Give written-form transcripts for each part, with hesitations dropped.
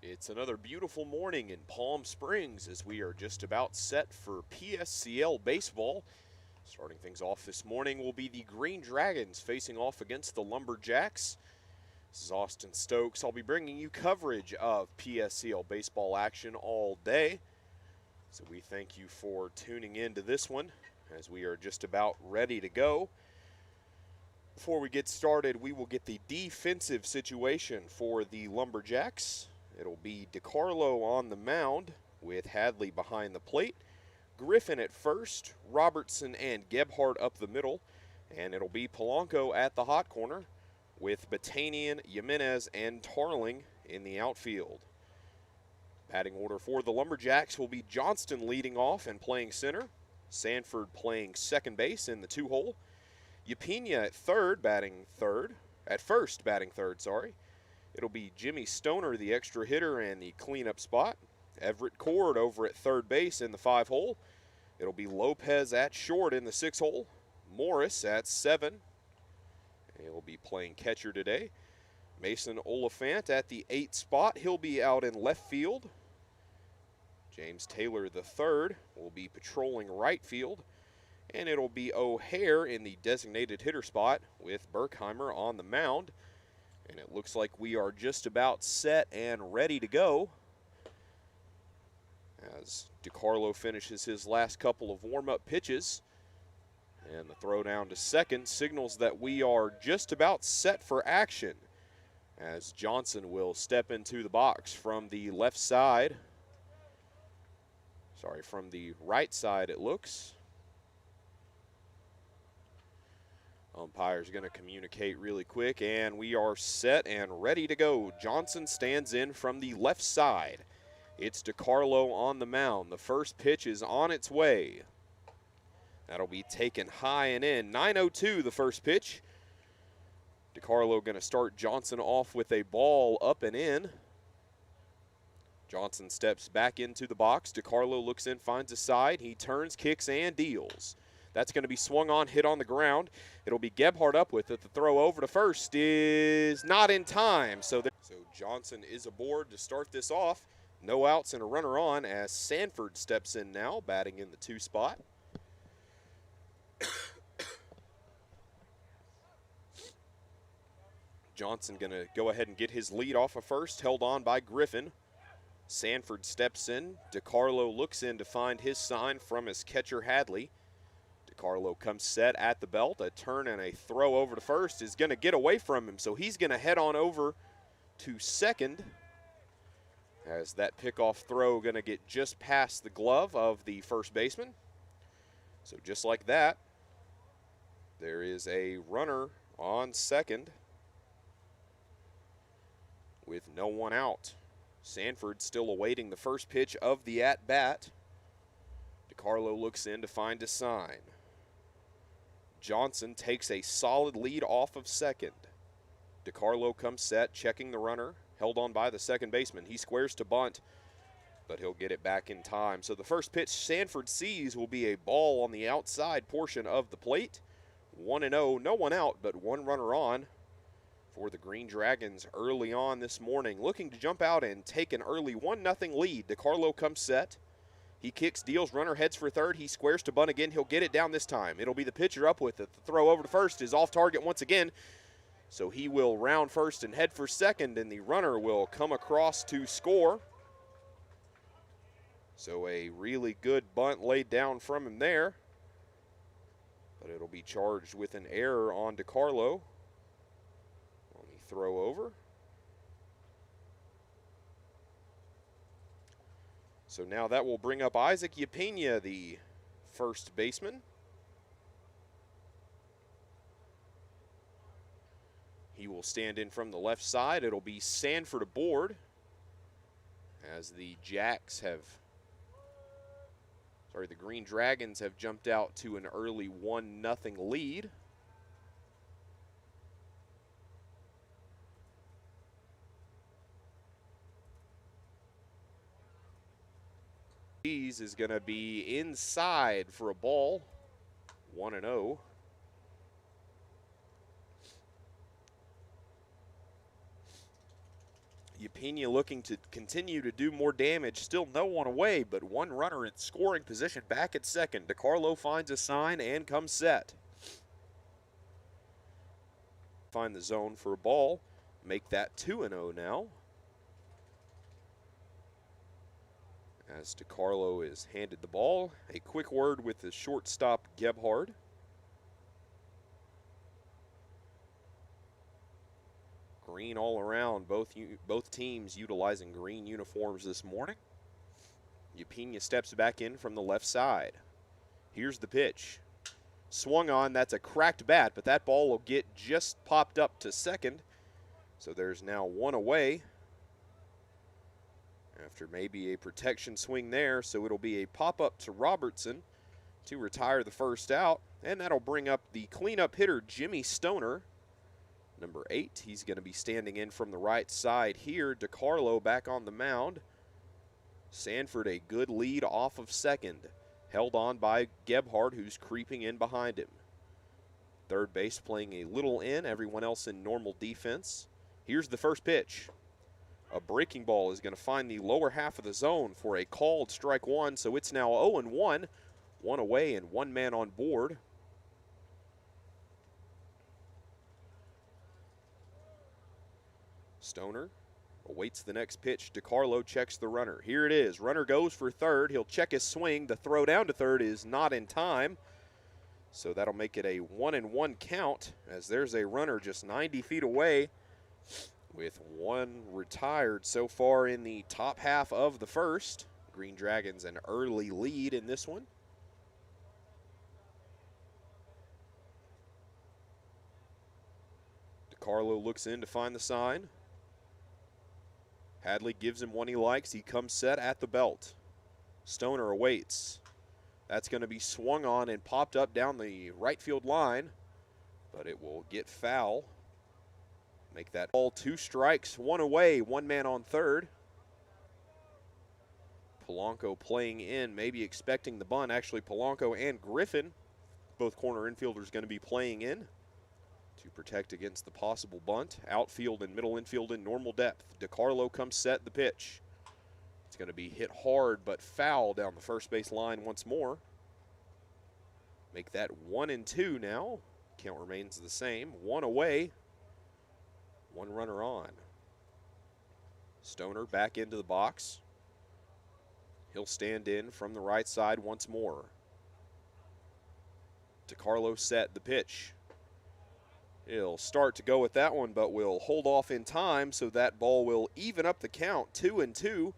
It's another beautiful morning in Palm Springs as we are just about set for PSCL Baseball. Starting things off this morning will be the Green Dragons facing off against the Lumberjacks. This is Austin Stokes. I'll be bringing you coverage of PSCL Baseball action all day. So we thank you for tuning in to this one as we are just about ready to go. Before we get started, we will get the defensive situation for the Lumberjacks. It'll be DiCarlo on the mound with Hadley behind the plate, Griffin at first, Robertson and Gebhardt up the middle, and it'll be Polanco at the hot corner with Batanian, Jimenez, and Tarling in the outfield. Batting order for the Lumberjacks will be Johnston leading off and playing center, Sanford playing second base in the two-hole, Yapina at first batting third. It'll be Jimmy Stoner, the extra hitter and the cleanup spot. Everett Cord over at third base in the five-hole. It'll be Lopez at short in the six-hole. Morris at seven. He'll be playing catcher today. Mason Oliphant at the eighth spot. He'll be out in left field. James Taylor the third will be patrolling right field. And it'll be O'Hare in the designated hitter spot with Berkheimer on the mound. And it looks like we are just about set and ready to go as DiCarlo finishes his last couple of warm-up pitches. And the throw down to second signals that we are just about set for action as Johnson will step into the box from the left side. From the right side it looks. Umpire's going to communicate really quick, and we are set and ready to go. Johnson stands in from the left side. It's DiCarlo on the mound. The first pitch is on its way. That'll be taken high and in. 9:02 the first pitch. DiCarlo going to start Johnson off with a ball up and in. Johnson steps back into the box. DiCarlo looks in, finds a side. He turns, kicks, and deals. That's going to be swung on, hit on the ground. It'll be Gebhardt up with it. The throw over to first is not in time. So Johnson is aboard to start this off. No outs and a runner on as Sanford steps in now, batting in the two spot. Johnson going to go ahead and get his lead off of first, held on by Griffin. Sanford steps in. DiCarlo looks in to find his sign from his catcher Hadley. DiCarlo comes set at the belt. A turn and a throw over to first is going to get away from him, so he's going to head on over to second as that pickoff throw going to get just past the glove of the first baseman. So just like that, there is a runner on second with no one out. Sanford still awaiting the first pitch of the at-bat. DiCarlo looks in to find a sign. Johnson takes a solid lead off of second. DiCarlo comes set, checking the runner, held on by the second baseman. He squares to bunt, but he'll get it back in time. So the first pitch Sanford sees will be a ball on the outside portion of the plate. 1-0, no one out, but one runner on for the Green Dragons early on this morning. Looking to jump out and take an early 1-0 lead. DiCarlo comes set. He kicks, deals, runner heads for third. He squares to bunt again. He'll get it down this time. It'll be the pitcher up with it. The throw over to first is off target once again. So he will round first and head for second, and the runner will come across to score. So a really good bunt laid down from him there. But it'll be charged with an error on DiCarlo on the throw over. So now that will bring up Isaac Yapina, the first baseman. He will stand in from the left side. It'll be Sanford aboard as the Green Dragons have jumped out to an early 1-0 lead. Is going to be inside for a ball. 1-0. Upena looking to continue to do more damage. Still no one away, but one runner in scoring position back at second. DeCarlo finds a sign and comes set. Find the zone for a ball. Make that 2-0 now. As DeCarlo is handed the ball, a quick word with the shortstop Gebhard. Green all around, both teams utilizing green uniforms this morning. Upena steps back in from the left side. Here's the pitch. Swung on, that's a cracked bat, but that ball will get just popped up to second. So there's now one away. After maybe a protection swing there, so it'll be a pop-up to Robertson to retire the first out, and that'll bring up the cleanup hitter, Jimmy Stoner, number 8. He's going to be standing in from the right side here. DeCarlo back on the mound. Sanford a good lead off of second, held on by Gebhard, who's creeping in behind him. Third base playing a little in, everyone else in normal defense. Here's the first pitch. A breaking ball is going to find the lower half of the zone for a called strike one, so it's now 0-1, one away and one man on board. Stoner awaits the next pitch. DeCarlo checks the runner. Here it is. Runner goes for third. He'll check his swing. The throw down to third is not in time, so that'll make it a 1-1 count, as there's a runner just 90 feet away, with one retired so far in the top half of the first. Green Dragons an early lead in this one. DeCarlo looks in to find the sign. Hadley gives him one he likes. He comes set at the belt. Stoner awaits. That's going to be swung on and popped up down the right field line, but it will get foul. Make that ball 2 strikes, 1 away, one man on third. Polanco playing in, maybe expecting the bunt. Actually, Polanco and Griffin, both corner infielders, going to be playing in to protect against the possible bunt. Outfield and middle infield in normal depth. DeCarlo comes set the pitch. It's going to be hit hard but foul down the first base line once more. Make that 1-2 now. Count remains the same. One away. One runner on. Stoner back into the box. He'll stand in from the right side once more. DeCarlo set the pitch. He'll start to go with that one, but will hold off in time, so that ball will even up the count, 2-2.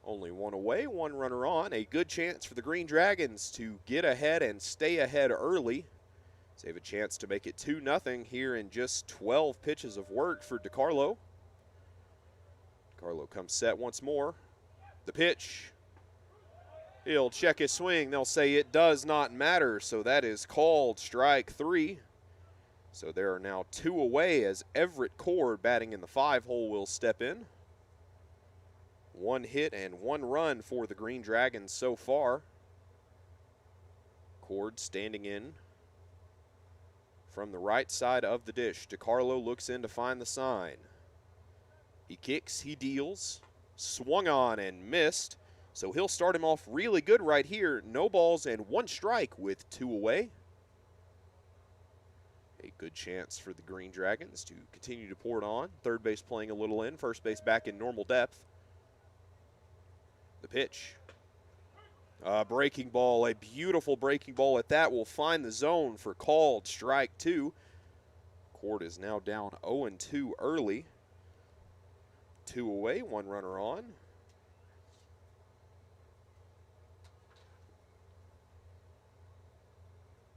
Only one away, one runner on. A good chance for the Green Dragons to get ahead and stay ahead early. They have a chance to make it 2-0 here in just 12 pitches of work for DeCarlo. DeCarlo comes set once more. The pitch. He'll check his swing. They'll say it does not matter, so that is called strike 3. So there are now 2 away as Everett Cord, batting in the 5-hole, will step in. 1 hit and 1 run for the Green Dragons so far. Cord standing in from the right side of the dish. DeCarlo looks in to find the sign. He kicks, he deals, swung on and missed. So he'll start him off really good right here. No balls and 1 strike with 2 away. A good chance for the Green Dragons to continue to pour it on. Third base playing a little in, first base back in normal depth. The pitch. Breaking ball, a beautiful breaking ball at that, will find the zone for called strike 2. Cord is now down 0-2 early. 2 away, 1 runner on.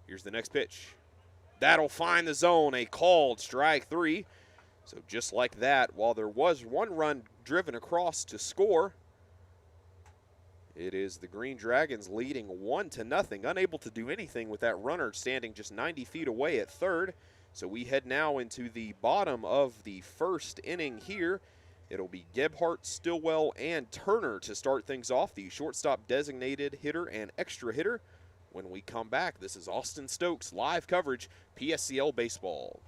Here's the next pitch. That'll find the zone, a called strike 3. So just like that, while there was 1 run driven across to score, it is the Green Dragons leading 1-0, unable to do anything with that runner standing just 90 feet away at third. So we head now into the bottom of the first inning here. It'll be Gebhardt, Stillwell, and Turner to start things off, the shortstop designated hitter and extra hitter. When we come back, this is Austin Stokes live coverage, PSCL Baseball.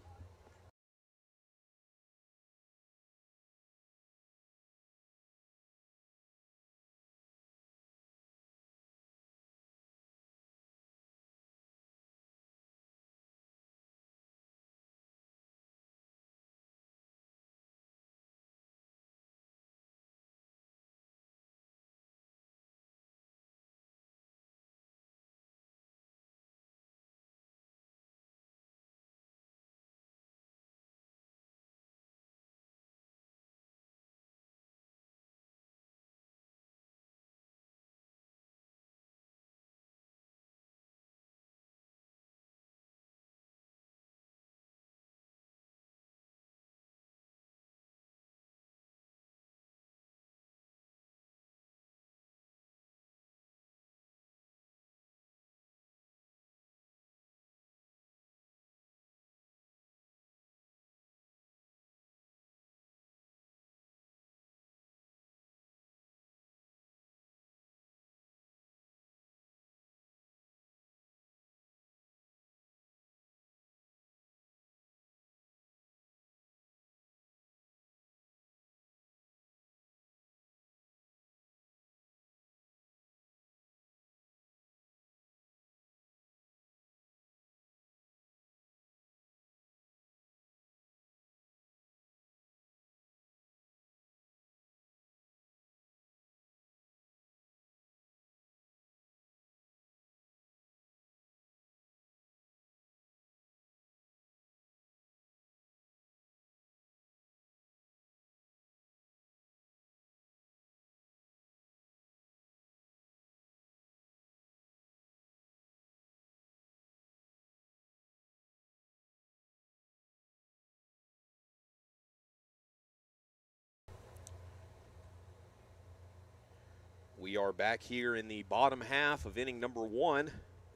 We are back here in the bottom half of inning number 1.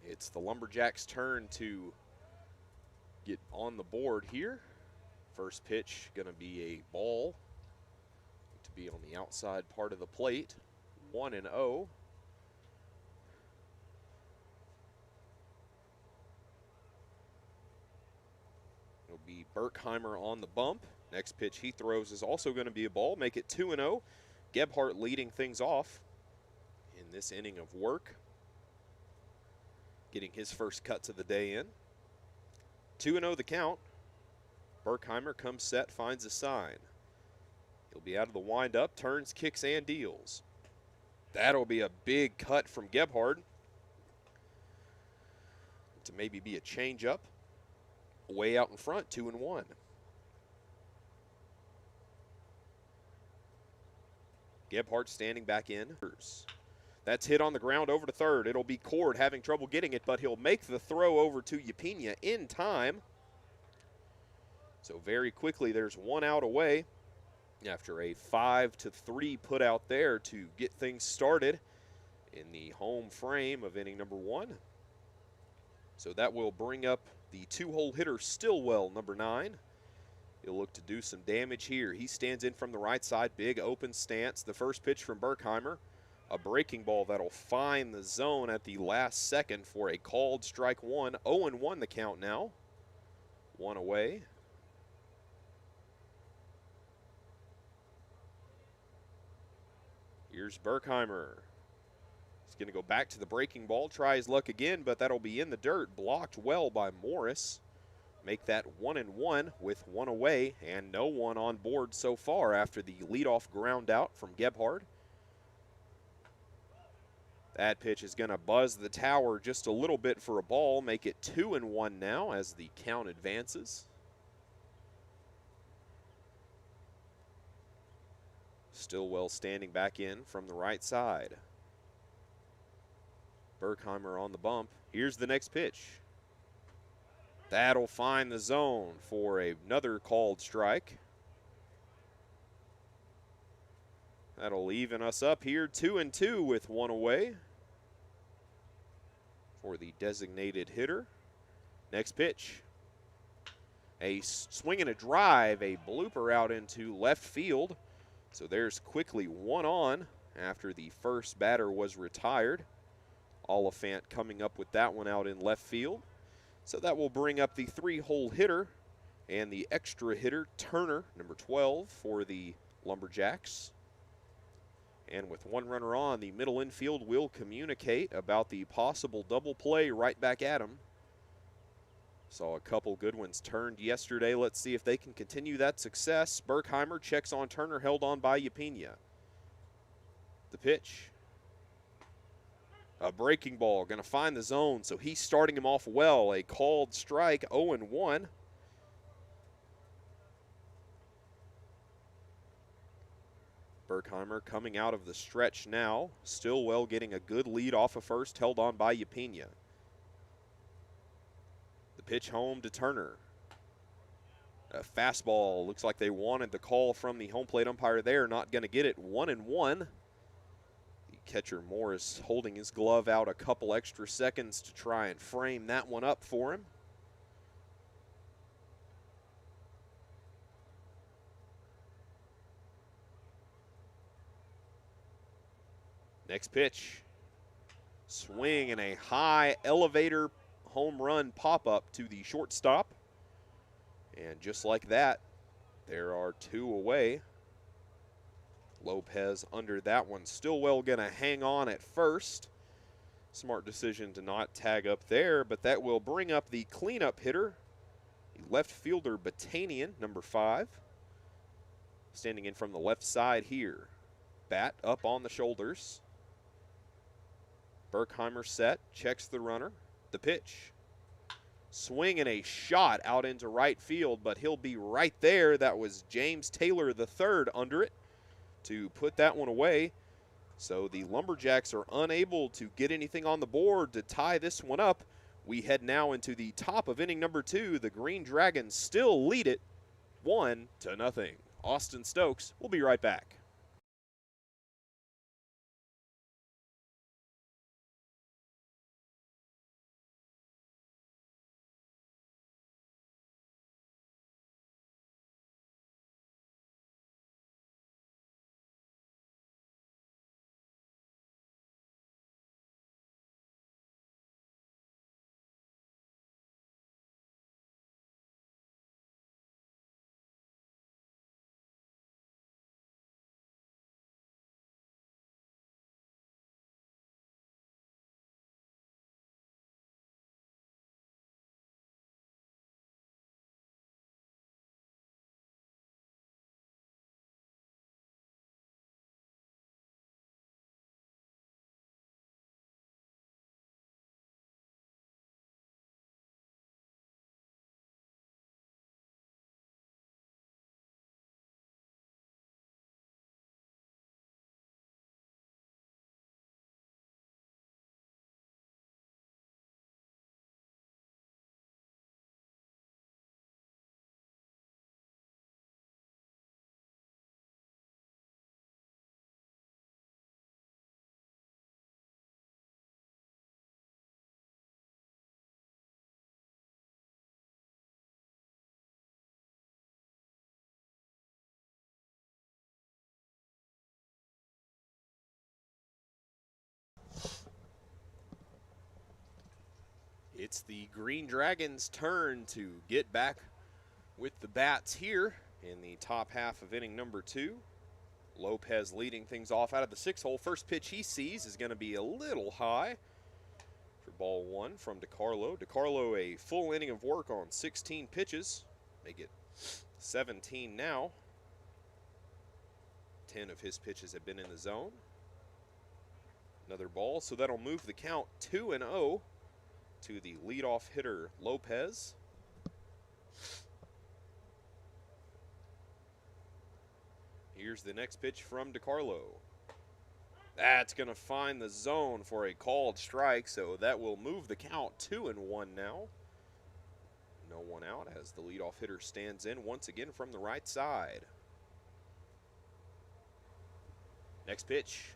It's the Lumberjacks' turn to get on the board here. First pitch going to be a ball to be on the outside part of the plate. 1-0. It'll be Berkheimer on the bump. Next pitch he throws is also going to be a ball. Make it 2-0. Gebhardt leading things off in this inning of work, getting his first cuts of the day in. 2-0 the count. Berkheimer comes set, finds a sign. He'll be out of the windup, turns, kicks, and deals. That'll be a big cut from Gebhardt to maybe be a changeup. Way out in front, 2-1. Gebhardt standing back in. That's hit on the ground over to third. It'll be Cord having trouble getting it, but he'll make the throw over to Yapina in time. So very quickly, there's one out away after a 5-3 put out there to get things started in the home frame of inning number 1. So that will bring up the 2-hole hitter Stillwell, number 9. He'll look to do some damage here. He stands in from the right side, big open stance. The first pitch from Berkheimer, a breaking ball that'll find the zone at the last second for a called strike 1. 0-1 the count now. One away. Here's Berkheimer. He's going to go back to the breaking ball, try his luck again, but that'll be in the dirt, blocked well by Morris. Make that 1-1 with one away and no one on board so far after the leadoff ground out from Gebhardt. That pitch is going to buzz the tower just a little bit for a ball, make it 2-1 now as the count advances. Stillwell standing back in from the right side. Berkheimer on the bump. Here's the next pitch. That'll find the zone for another called strike. That'll even us up here, 2-2 with one away for the designated hitter. Next pitch. A swing and a drive, a blooper out into left field. So there's quickly one on after the first batter was retired. Oliphant coming up with that one out in left field. So that will bring up the 3-hole hitter and the extra hitter, Turner, number 12, for the Lumberjacks. And with one runner on, the middle infield will communicate about the possible double play right back at him. Saw a couple good ones turned yesterday. Let's see if they can continue that success. Berkheimer checks on Turner, held on by Yapina. The pitch. A breaking ball, going to find the zone, so he's starting him off well. A called strike, 0-1. Berkheimer coming out of the stretch now. Stillwell getting a good lead off of first, held on by Yapina. The pitch home to Turner. A fastball, looks like they wanted the call from the home plate umpire there, not going to get it. 1-1. Catcher Morris holding his glove out a couple extra seconds to try and frame that one up for him. Next pitch. Swing and a high elevator home run pop-up to the shortstop. And just like that, there are two away. Lopez under that one. Stillwell going to hang on at first. Smart decision to not tag up there, but that will bring up the cleanup hitter, the left fielder Batanian, number 5. Standing in from the left side here. Bat up on the shoulders. Berkheimer set, checks the runner. The pitch. Swing and a shot out into right field, but he'll be right there. That was James Taylor III under it to put that one away. So the Lumberjacks are unable to get anything on the board to tie this one up. We head now into the top of inning number 2. The Green Dragons still lead it 1-0. Austin Stokes will be right back. It's the Green Dragons' turn to get back with the bats here in the top half of inning number 2. Lopez leading things off out of the 6-hole. First pitch he sees is going to be a little high for ball 1 from DeCarlo. DeCarlo, a full inning of work on 16 pitches. Make it 17 now. 10 of his pitches have been in the zone. Another ball, so that'll move the count 2-0 to the leadoff hitter Lopez. Here's the next pitch from DeCarlo. That's going to find the zone for a called strike, so that will move the count 2-1 now. No one out as the leadoff hitter stands in once again from the right side. Next pitch.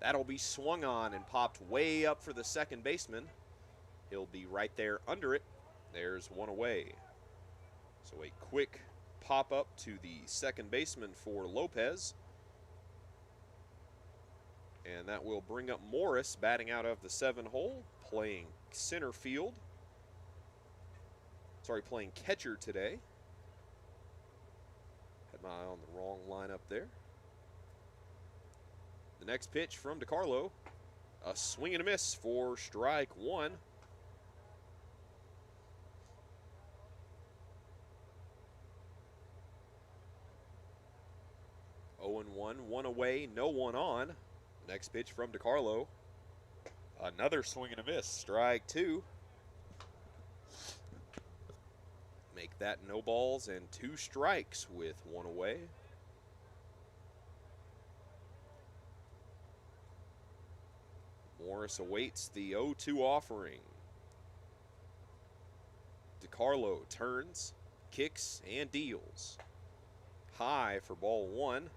That'll be swung on and popped way up for the second baseman. He'll be right there under it. There's one away. So a quick pop up to the second baseman for Lopez. And that will bring up Morris batting out of the 7-hole, playing center field. Playing catcher today. Had my eye on the wrong lineup there. The next pitch from DeCarlo. A swing and a miss for strike 1. Oh and 1, one away, no one on. Next pitch from DeCarlo. Another swing and a miss, strike 2. Make that no balls and 2 strikes with 1 away. Morris awaits the 0-2 offering. DeCarlo turns, kicks, and deals. High for ball 1.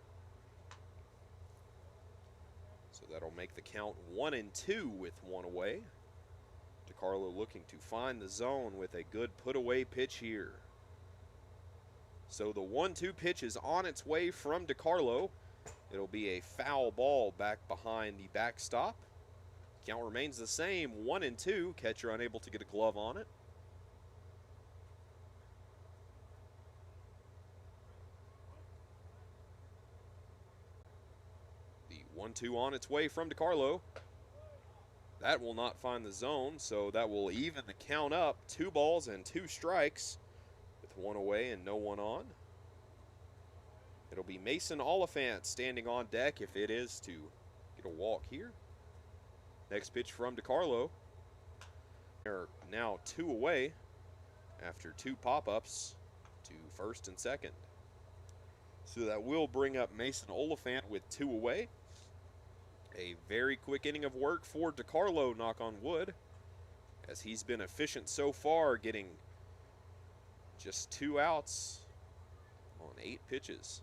So that'll make the count 1-2 with 1 away. DeCarlo looking to find the zone with a good put-away pitch here. So the 1-2 pitch is on its way from DeCarlo. It'll be a foul ball back behind the backstop. Count remains the same, 1-2. Catcher unable to get a glove on it. The 1-2 on its way from DeCarlo. That will not find the zone, so that will even the count up. 2 balls and 2 strikes with 1 away and no one on. It'll be Mason Oliphant standing on deck if it is to get a walk here. Next pitch from DeCarlo. They're now 2 away after 2 pop-ups to first and second. So that will bring up Mason Oliphant with 2 away. A very quick inning of work for DeCarlo, knock on wood, as he's been efficient so far, getting just 2 outs on 8 pitches.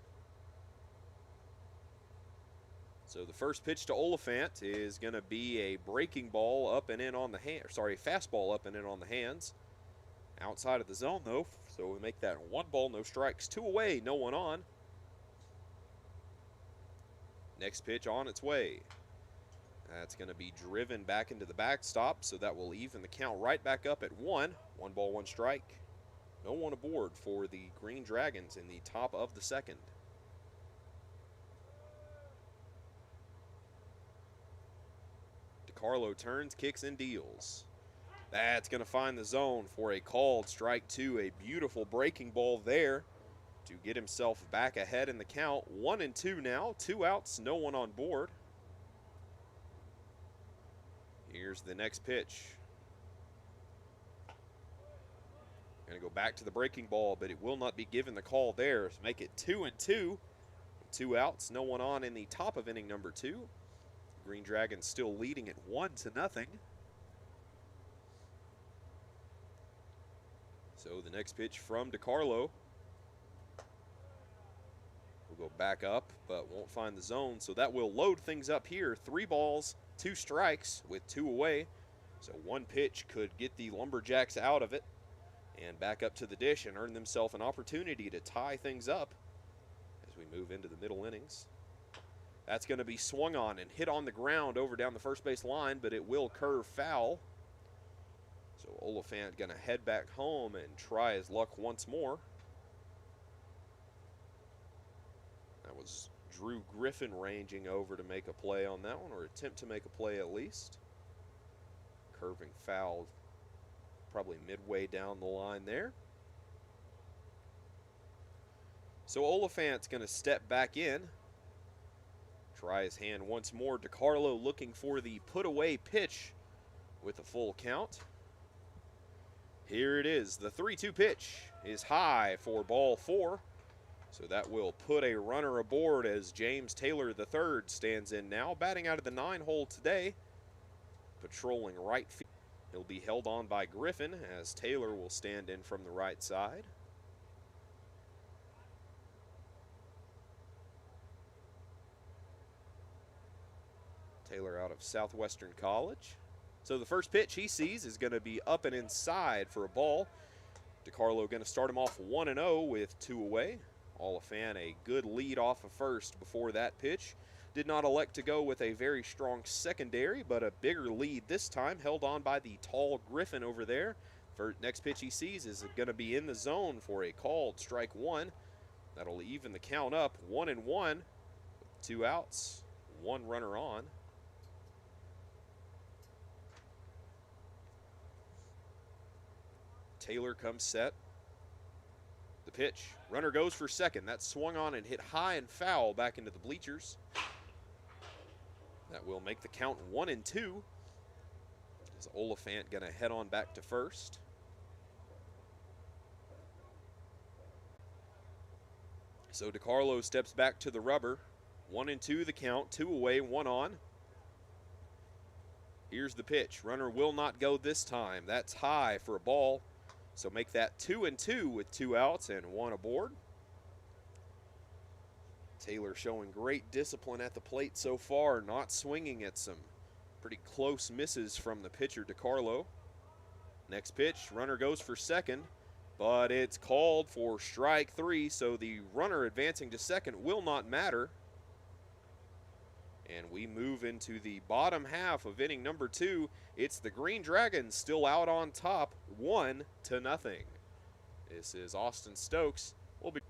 So the first pitch to Oliphant is going to be a breaking ball up and in on the hand. Fastball up and in on the hands. Outside of the zone though, so we make that 1 ball, no strikes, 2 away, no one on. Next pitch on its way. That's going to be driven back into the backstop, so that will even the count right back up at 1. 1 ball, 1 strike. No one aboard for the Green Dragons in the top of the second. DeCarlo turns, kicks, and deals. That's going to find the zone for a called strike 2. A beautiful breaking ball there to get himself back ahead in the count. 1-2 now, 2 outs, no one on board. Here's the next pitch. Going to go back to the breaking ball, but it will not be given the call there. So make it 2-2. 2 outs, no one on in the top of inning number 2. Green Dragons still leading at 1-0. So the next pitch from DeCarlo. We'll go back up, but won't find the zone. So that will load things up here. 3 balls, 2 strikes with 2 away. So 1 pitch could get the Lumberjacks out of it and back up to the dish and earn themselves an opportunity to tie things up as we move into the middle innings. That's going to be swung on and hit on the ground over down the first base line, but it will curve foul. So Oliphant going to head back home and try his luck once more. That was Drew Griffin ranging over to make a play on that one, or attempt to make a play at least. Curving foul probably midway down the line there. So Oliphant's going to step back in. Try his hand once more. DiCarlo looking for the put-away pitch with a full count. Here it is. The 3-2 pitch is high for ball 4. So that will put a runner aboard as James Taylor III stands in now. Batting out of the 9-hole today. Patrolling right field. He'll be held on by Griffin as Taylor will stand in from the right side. Taylor out of Southwestern College. So the first pitch he sees is going to be up and inside for a ball. DiCarlo going to start him off 1-0 with 2 away. Oliphant a good lead off of first before that pitch. Did not elect to go with a very strong secondary, but a bigger lead this time, held on by the tall Griffin over there. For next pitch he sees is going to be in the zone for a called strike 1. That'll even the count up 1-1 with 2 outs, 1 runner on. Taylor comes set. The pitch. Runner goes for second. That swung on and hit high and foul back into the bleachers. That will make the count 1-2. Is Oliphant going to head on back to first? So DiCarlo steps back to the rubber. 1-2 the count. 2 away, 1 on. Here's the pitch. Runner will not go this time. That's high for a ball. So make that 2-2 with 2 outs and 1 aboard. Taylor showing great discipline at the plate so far, not swinging at some pretty close misses from the pitcher DiCarlo. Next pitch, runner goes for second, but it's called for strike 3, so the runner advancing to second will not matter. And we move into the bottom half of inning number 2. It's the Green Dragons still out on top, 1-0. This is Austin Stokes. We'll be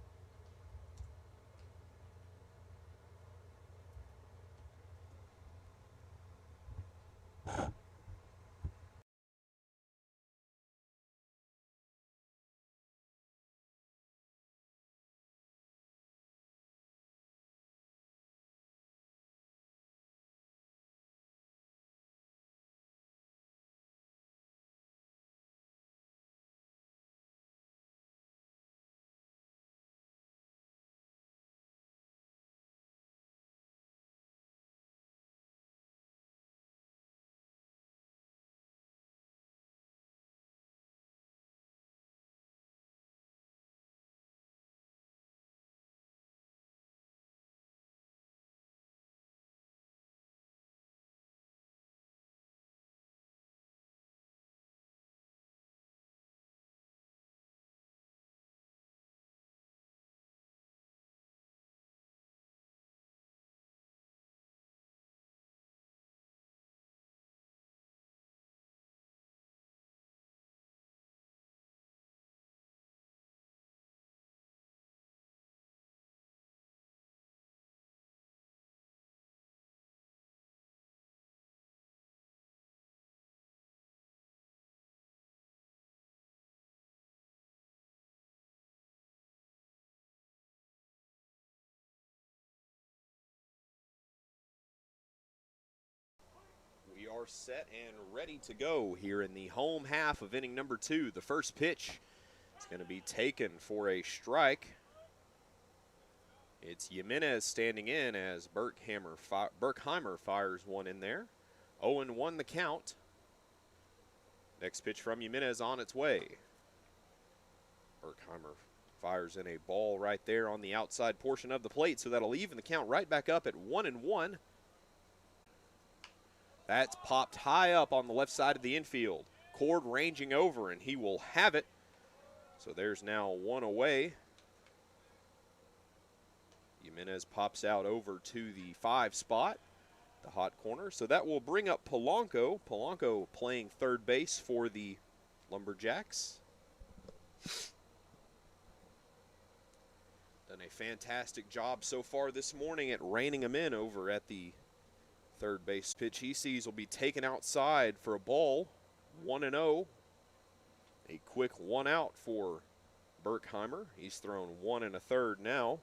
We are set and ready to go here in the home half of inning number 2. The first pitch is going to be taken for a strike. It's Jimenez standing in as Berkheimer fires one in there. 0-1 the count. Next pitch from Jimenez on its way. Berkheimer fires in a ball right there on the outside portion of the plate, so that'll even the count right back up at 1-1. That's popped high up on the left side of the infield. Cord ranging over, and he will have it. So there's now 1 away. Jimenez pops out over to the 5 spot, the hot corner. So that will bring up Polanco. Polanco playing third base for the Lumberjacks. Done a fantastic job so far this morning at reining him in over at the third base. Pitch he sees will be taken outside for a ball. 1-0. A quick 1 out for Berkheimer. He's thrown 1 1/3 now.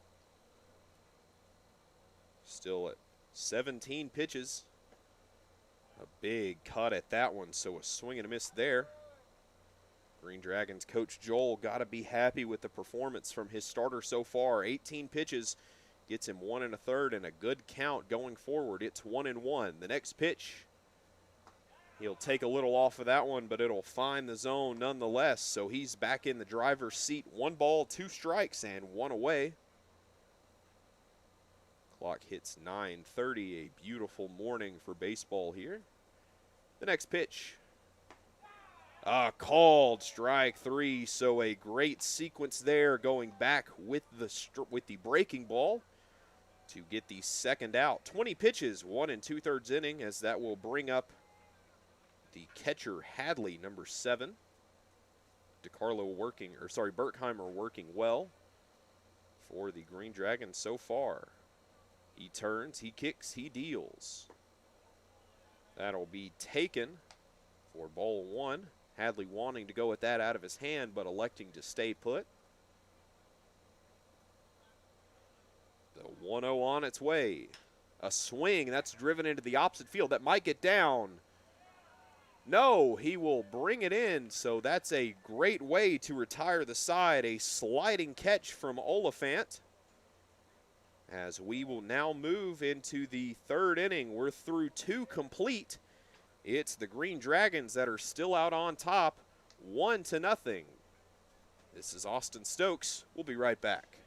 Still at 17 pitches. A big cut at that one, so a swing and a miss there. Green Dragons coach Joel got to be happy with the performance from his starter so far. 18 pitches, gets him 1 1/3 and a good count going forward. It's 1-1. The next pitch, he'll take a little off of that one, but it'll find the zone nonetheless. So he's back in the driver's seat. 1 ball, 2 strikes, and 1 away. Clock hits 9:30. A beautiful morning for baseball here. The next pitch. Called strike 3, so a great sequence there going back with the breaking ball to get the second out. 20 pitches, 1 2/3 inning, as that will bring up the catcher Hadley, number 7. Berkheimer working well for the Green Dragons so far. He turns, he kicks, he deals. That'll be taken for ball 1. Hadley wanting to go with that out of his hand, but electing to stay put. The 1-0 on its way. A swing, that's driven into the opposite field. That might get down. No, he will bring it in, so that's a great way to retire the side. A sliding catch from Oliphant. As we will now move into the third inning. We're through 2 complete. It's the Green Dragons that are still out on top, 1-0. This is Austin Stokes. We'll be right back.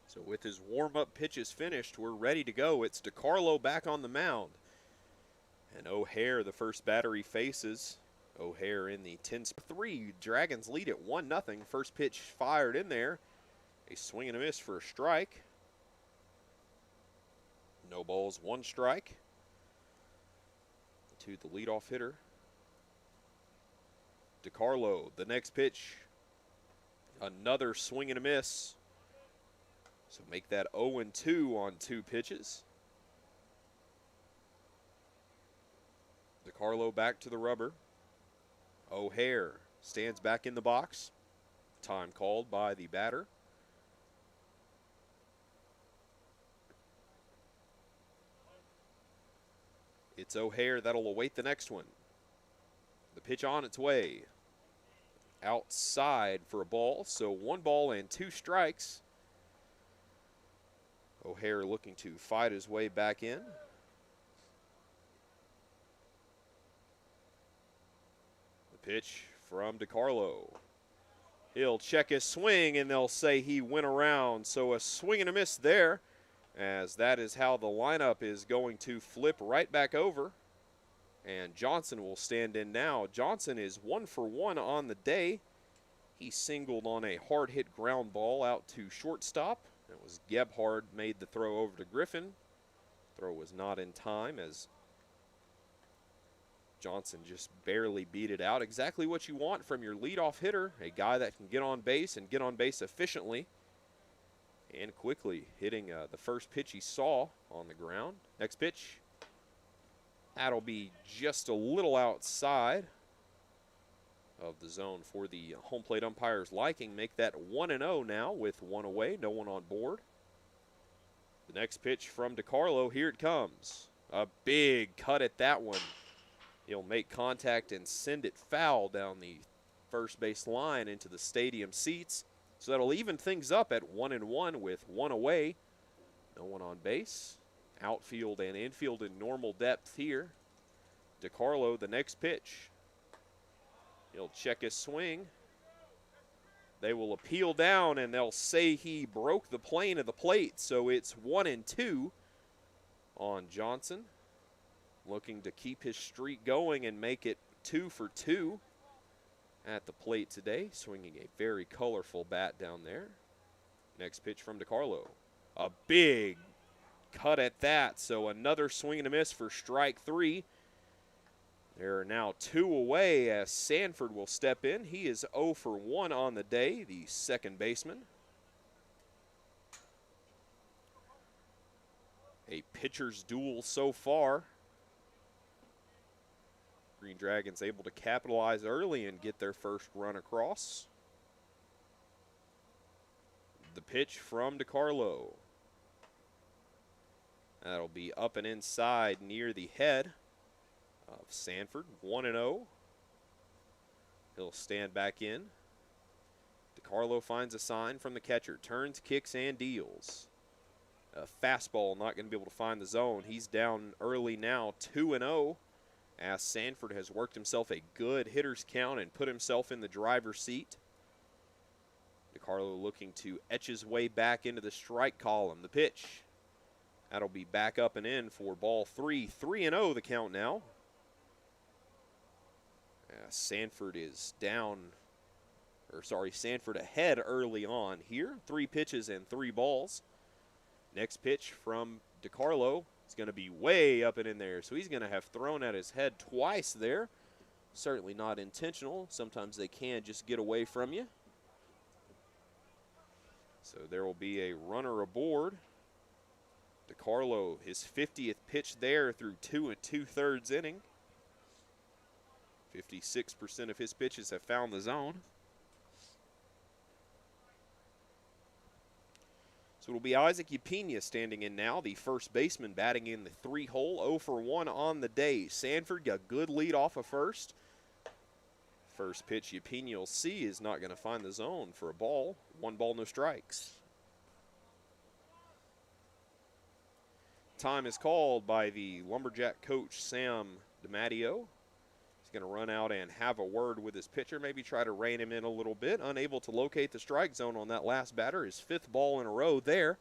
So with his warm-up pitches finished, we're ready to go. It's DiCarlo back on the mound. And O'Hare, the first batter he faces. O'Hare in the 10-3. Dragons lead at 1-0. First pitch fired in there. A swing and a miss for a strike. No balls, 1 strike. To the leadoff hitter. DiCarlo, the next pitch. Another swing and a miss. So make that 0-2 on 2 pitches. DiCarlo back to the rubber. O'Hare stands back in the box. Time called by the batter. It's O'Hare that'll await the next one. The pitch on its way. Outside for a ball, so 1 ball and 2 strikes. O'Hare looking to fight his way back in. The pitch from DiCarlo. He'll check his swing, and they'll say he went around. So a swing and a miss there, as that is how the lineup is going to flip right back over. And Johnson will stand in now. Johnson is 1 for 1 on the day. He singled on a hard-hit ground ball out to shortstop. It was Gebhard made the throw over to Griffin. Throw was not in time as Johnson just barely beat it out. Exactly what you want from your leadoff hitter, a guy that can get on base and get on base efficiently and quickly, hitting the first pitch he saw on the ground. Next pitch. That'll be just a little outside of the zone for the home plate umpire's liking. Make that 1-0 now with 1 away, no one on board. The next pitch from DiCarlo, here it comes. A big cut at that one. He'll make contact and send it foul down the first base line into the stadium seats. So that'll even things up at 1-1 with 1 away, no one on base. Outfield and infield in normal depth here. DiCarlo, the next pitch. He'll check his swing. They will appeal down, and they'll say he broke the plane of the plate. So it's 1-2 on Johnson. Looking to keep his streak going and make it 2 for 2 at the plate today. Swinging a very colorful bat down there. Next pitch from DiCarlo. A big cut at that, so another swing and a miss for strike 3. There are now 2 away as Sanford will step in. He is 0 for 1 on the day, the second baseman. A pitcher's duel so far. Green Dragons able to capitalize early and get their first run across. The pitch from DiCarlo. That'll be up and inside near the head of Sanford. 1-0. He'll stand back in. DiCarlo finds a sign from the catcher. Turns, kicks, and deals. A fastball not going to be able to find the zone. He's down early now, 2-0. As Sanford has worked himself a good hitter's count and put himself in the driver's seat. DiCarlo looking to etch his way back into the strike column. The pitch. That'll be back up and in for ball 3. 3-0 the count now. Sanford is down, Sanford ahead early on here. 3 pitches and 3 balls. Next pitch from DiCarlo. It's going to be way up and in there, so he's going to have thrown at his head twice there. Certainly not intentional. Sometimes they can just get away from you. So there will be a runner aboard. DiCarlo, his 50th pitch there through 2 2/3 inning. 56% of his pitches have found the zone. So it'll be Isaac Yapina standing in now, the first baseman batting in the 3-hole, 0 for 1 on the day. Sanford got good lead off of first. First pitch Yapina will see is not going to find the zone for a ball. 1 ball, no strikes. Time is called by the Lumberjack coach, Sam DiMatteo. He's going to run out and have a word with his pitcher, maybe try to rein him in a little bit. Unable to locate the strike zone on that last batter. His 5th ball in a row there.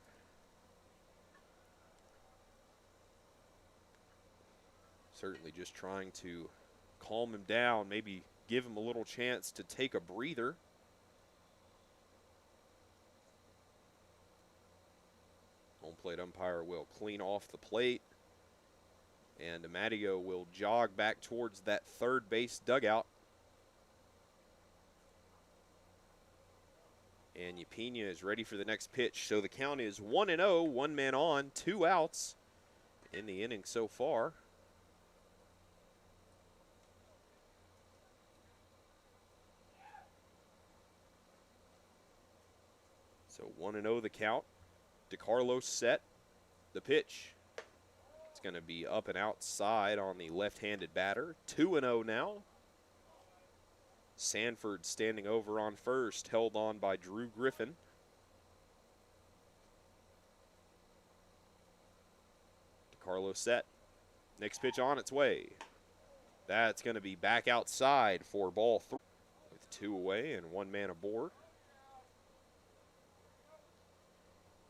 Certainly just trying to calm him down, maybe give him a little chance to take a breather. Home plate umpire will clean off the plate. And DiMatteo will jog back towards that third base dugout. And Yapina is ready for the next pitch. So the count is 1-0, 1 man on, 2 outs in the inning so far. So 1-0 the count. DiCarlo set. The pitch. It's going to be up and outside on the left-handed batter. 2-0 now. Sanford standing over on first, held on by Drew Griffin. DeCarlo set. Next pitch on its way. That's going to be back outside for ball 3 with 2 away and 1 man aboard.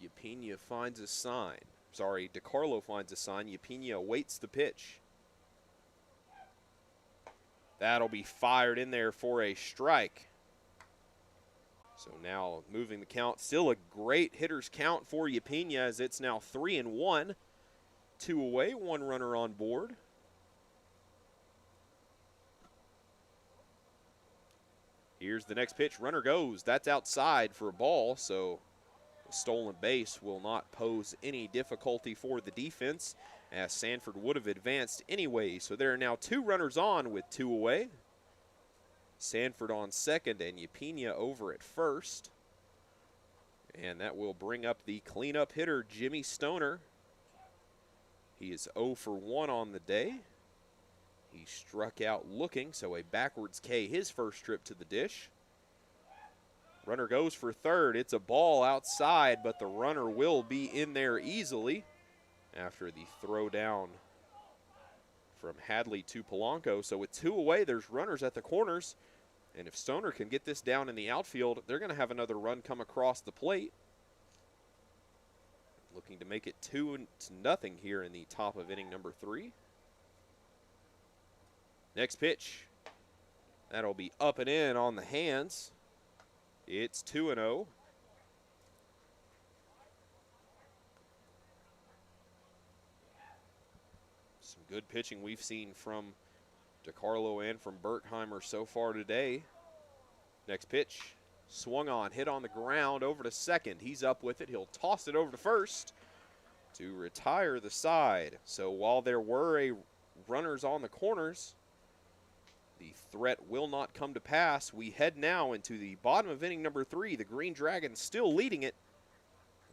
Yapina finds a sign. Sorry, DeCarlo finds a sign. Yapina awaits the pitch. That'll be fired in there for a strike. So now moving the count. Still a great hitter's count for Yapina as it's now 3-1. 2 away, 1 runner on board. Here's the next pitch. Runner goes. That's outside for a ball, so a stolen base will not pose any difficulty for the defense, as Sanford would have advanced anyway. So there are now 2 runners on with 2 away. Sanford on second and Yapina over at first. And that will bring up the cleanup hitter, Jimmy Stoner. He is 0 for 1 on the day. He struck out looking, so a backwards K his first trip to the dish. Runner goes for third. It's a ball outside, but the runner will be in there easily after the throw down from Hadley to Polanco. So with 2 away, there's runners at the corners. And if Stoner can get this down in the outfield, they're going to have another run come across the plate. Looking to make it 2-0 here in the top of inning number 3. Next pitch. That'll be up and in on the hands. It's 2-0. Some good pitching we've seen from DeCarlo and from Berkheimer so far today. Next pitch. Swung on, hit on the ground, over to second. He's up with it. He'll toss it over to first to retire the side. So while there were runners on the corners, the threat will not come to pass. We head now into the bottom of inning number 3. The Green Dragons still leading it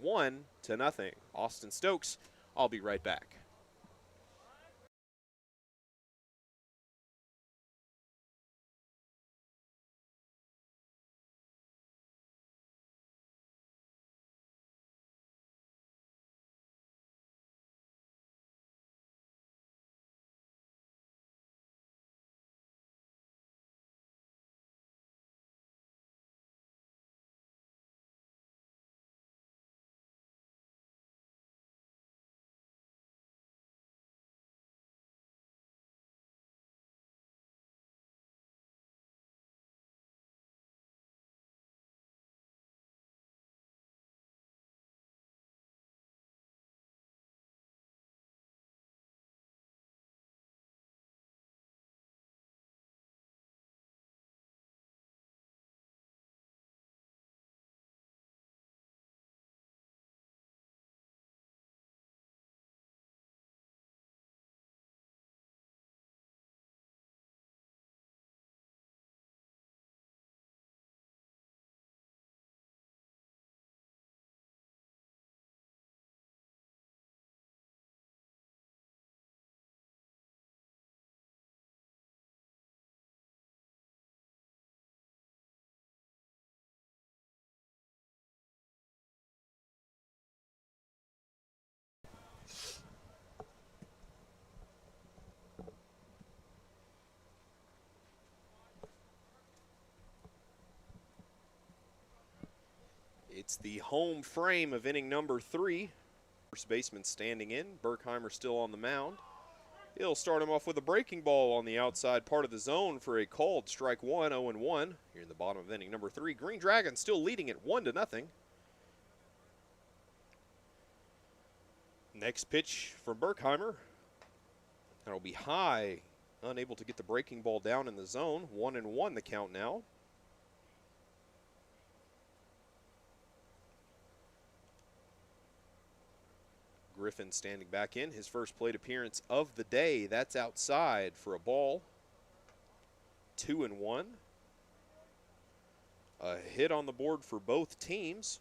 1-0. Austin Stokes, I'll be right back. It's the home frame of inning number 3. First baseman standing in. Berkheimer still on the mound. He'll start him off with a breaking ball on the outside part of the zone for a called strike 1, 0-1. Here in the bottom of inning number 3. Green Dragons still leading it 1-0. Next pitch from Berkheimer. That'll be high. Unable to get the breaking ball down in the zone. 1-1 the count now. Griffin standing back in, his first plate appearance of the day. That's outside for a ball. 2-1. A hit on the board for both teams.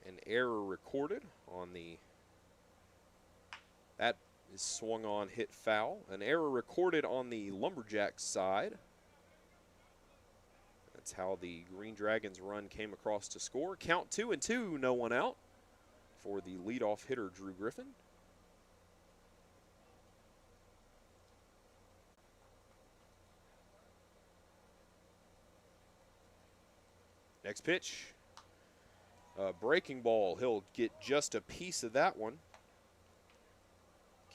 An error recorded on the... That is swung on, hit foul. An error recorded on the Lumberjacks side. That's how the Green Dragons run came across to score. Count 2-2, no one out for the leadoff hitter, Drew Griffin. Next pitch, a breaking ball. He'll get just a piece of that one.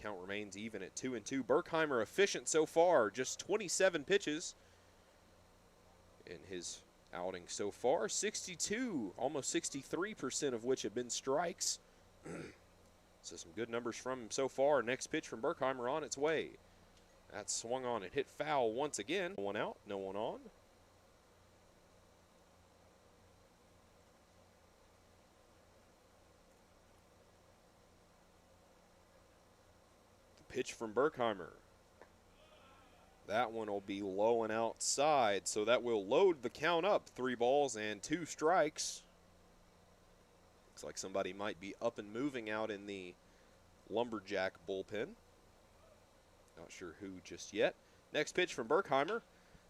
Count remains even at 2-2. Berkheimer efficient so far, just 27 pitches in his outing so far. 62, almost 63% of which have been strikes. So some good numbers from him so far. Next pitch from Berkheimer on its way. That's swung on and hit foul once again. No one out, no one on. Pitch from Berkheimer. That one will be low and outside, so that will load the count up. 3 balls and 2 strikes. Looks like somebody might be up and moving out in the Lumberjack bullpen. Not sure who just yet. Next pitch from Berkheimer.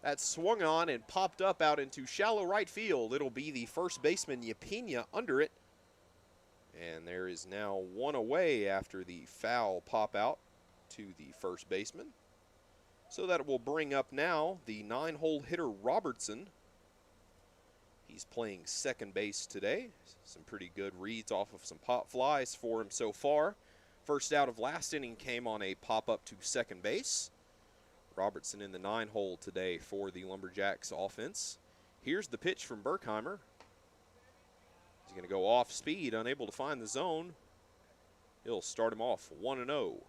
That's swung on and popped up out into shallow right field. It'll be the first baseman, Yapina, under it. And there is now one away after the foul pop out to the first baseman. So that will bring up now the 9-hole hitter Robertson. He's playing second base today. Some pretty good reads off of some pop flies for him so far. First out of last inning came on a pop-up to second base. Robertson in the 9-hole today for the Lumberjacks offense. Here's the pitch from Berkheimer. He's going to go off speed, unable to find the zone. He'll start him off 1-0.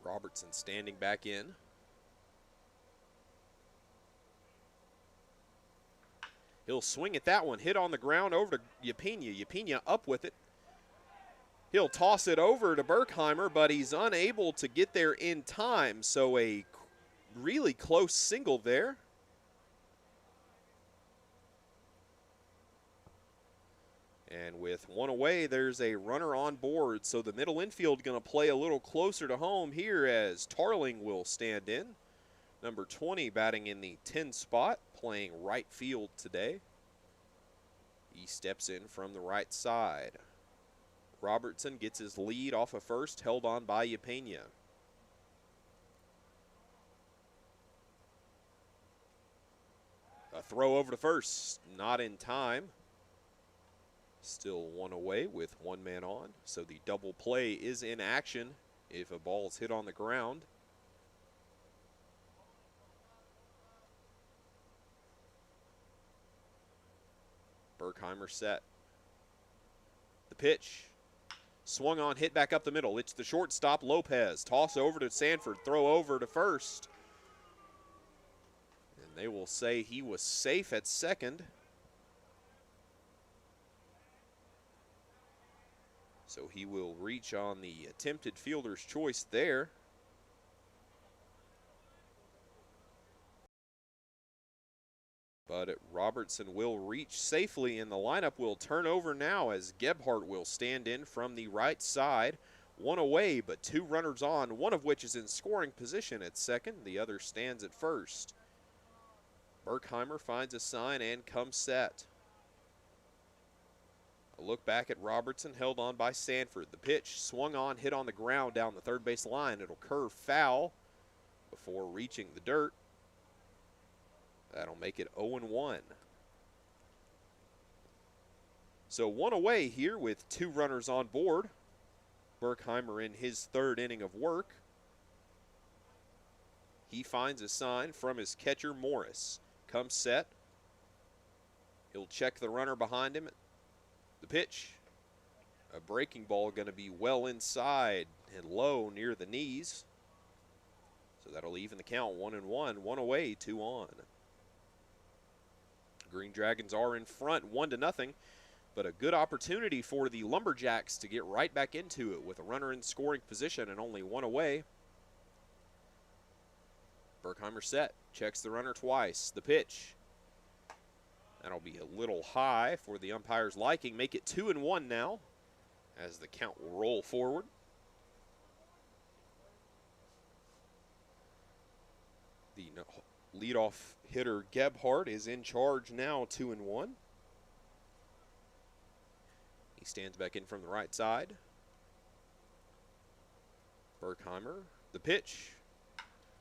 Robertson standing back in. He'll swing at that one, hit on the ground over to Yapina. Yapina up with it. He'll toss it over to Berkheimer, but he's unable to get there in time, so a really close single there. And with one away, there's a runner on board, so the middle infield going to play a little closer to home here as Tarling will stand in. Number 20 batting in the 10 spot, playing right field today. He steps in from the right side. Robertson gets his lead off of first, held on by Yapina. A throw over to first, not in time. Still one away with one man on, so the double play is in action if a ball is hit on the ground. Berkheimer set. The pitch. Swung on, hit back up the middle. It's the shortstop, Lopez. Toss over to Sanford, throw over to first. And they will say he was safe at second. So he will reach on the attempted fielder's choice there. But Robertson will reach safely, and the lineup will turn over now as Gebhardt will stand in from the right side. One away, but 2 runners on, one of which is in scoring position at second. The other stands at first. Berkheimer finds a sign and comes set. A look back at Robertson, held on by Sanford. The pitch swung on, hit on the ground down the third base line. It'll curve foul before reaching the dirt. That'll make it 0-1. So one away here with 2 runners on board. Berkheimer in his 3rd inning of work. He finds a sign from his catcher, Morris. Comes set. He'll check the runner behind him. The pitch, a breaking ball going to be well inside and low near the knees. So that'll even the count 1-1, one away, 2 on. Green Dragons are in front 1-0, but a good opportunity for the Lumberjacks to get right back into it with a runner in scoring position and only 1 away. Berkheimer set, checks the runner twice. The pitch. That'll be a little high for the umpire's liking. Make it 2-1 now as the count will roll forward. The leadoff hitter Gebhardt is in charge now, 2-1. He stands back in from the right side. Berkheimer, the pitch.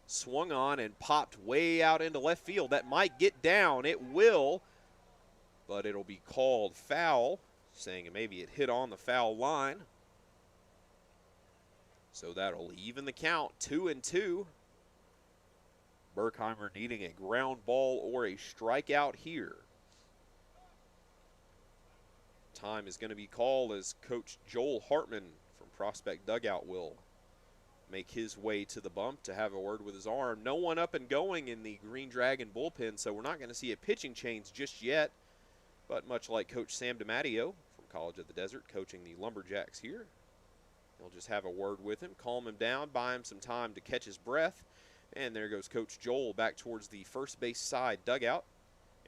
Swung on and popped way out into left field. That might get down. It will, but it'll be called foul, saying maybe it hit on the foul line. So that'll even the count, 2-2. Berkheimer needing a ground ball or a strikeout here. Time is going to be called as Coach Joel Hartman from Prospect Dugout will make his way to the bump to have a word with his arm. No one up and going in the Green Dragon bullpen, so we're not going to see a pitching change just yet. But much like Coach Sam DiMatteo from College of the Desert coaching the Lumberjacks here, he'll just have a word with him, calm him down, buy him some time to catch his breath. And there goes Coach Joel back towards the first base side dugout.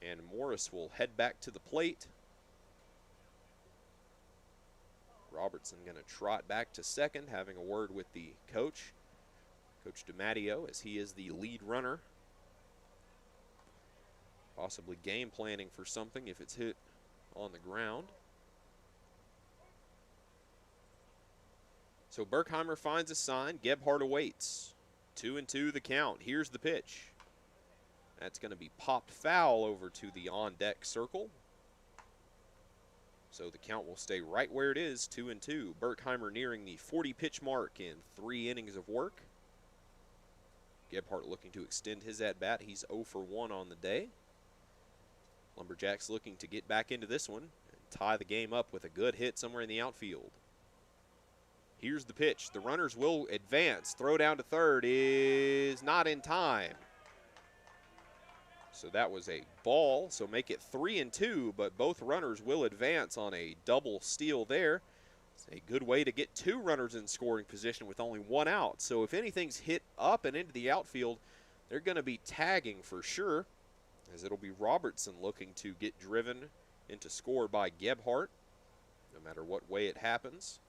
And Morris will head back to the plate. Robertson going to trot back to second, having a word with the coach, Coach DiMatteo, as he is the lead runner. Possibly game planning for something if it's hit on the ground. So Berkheimer finds a sign. Gebhardt awaits. 2-2 the count. Here's the pitch. That's going to be popped foul over to the on-deck circle. So the count will stay right where it is, 2-2. Berkheimer nearing the 40-pitch mark in 3 innings of work. Gebhardt looking to extend his at-bat. He's 0 for 1 on the day. Lumberjacks looking to get back into this one and tie the game up with a good hit somewhere in the outfield. Here's the pitch. The runners will advance. Throw down to third is not in time. So that was a ball, so make it 3-2, but both runners will advance on a double steal there. It's a good way to get 2 runners in scoring position with only 1 out. So if anything's hit up and into the outfield, they're going to be tagging for sure, as it'll be Robertson looking to get driven into score by Gebhardt, no matter what way it happens.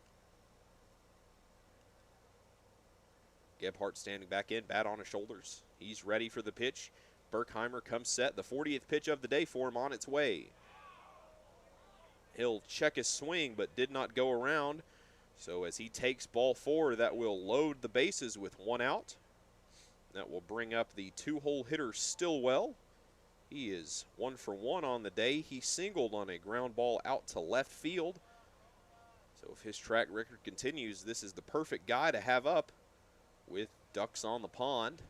Gebhardt standing back in, bat on his shoulders. He's ready for the pitch. Berkheimer comes set. The 40th pitch of the day for him on its way. He'll check his swing, but did not go around. So as he takes ball 4, that will load the bases with 1 out. That will bring up the 2-hole hitter Stillwell. He is 1 for 1 on the day. He singled on a ground ball out to left field. So if his track record continues, this is the perfect guy to have up with ducks on the pond.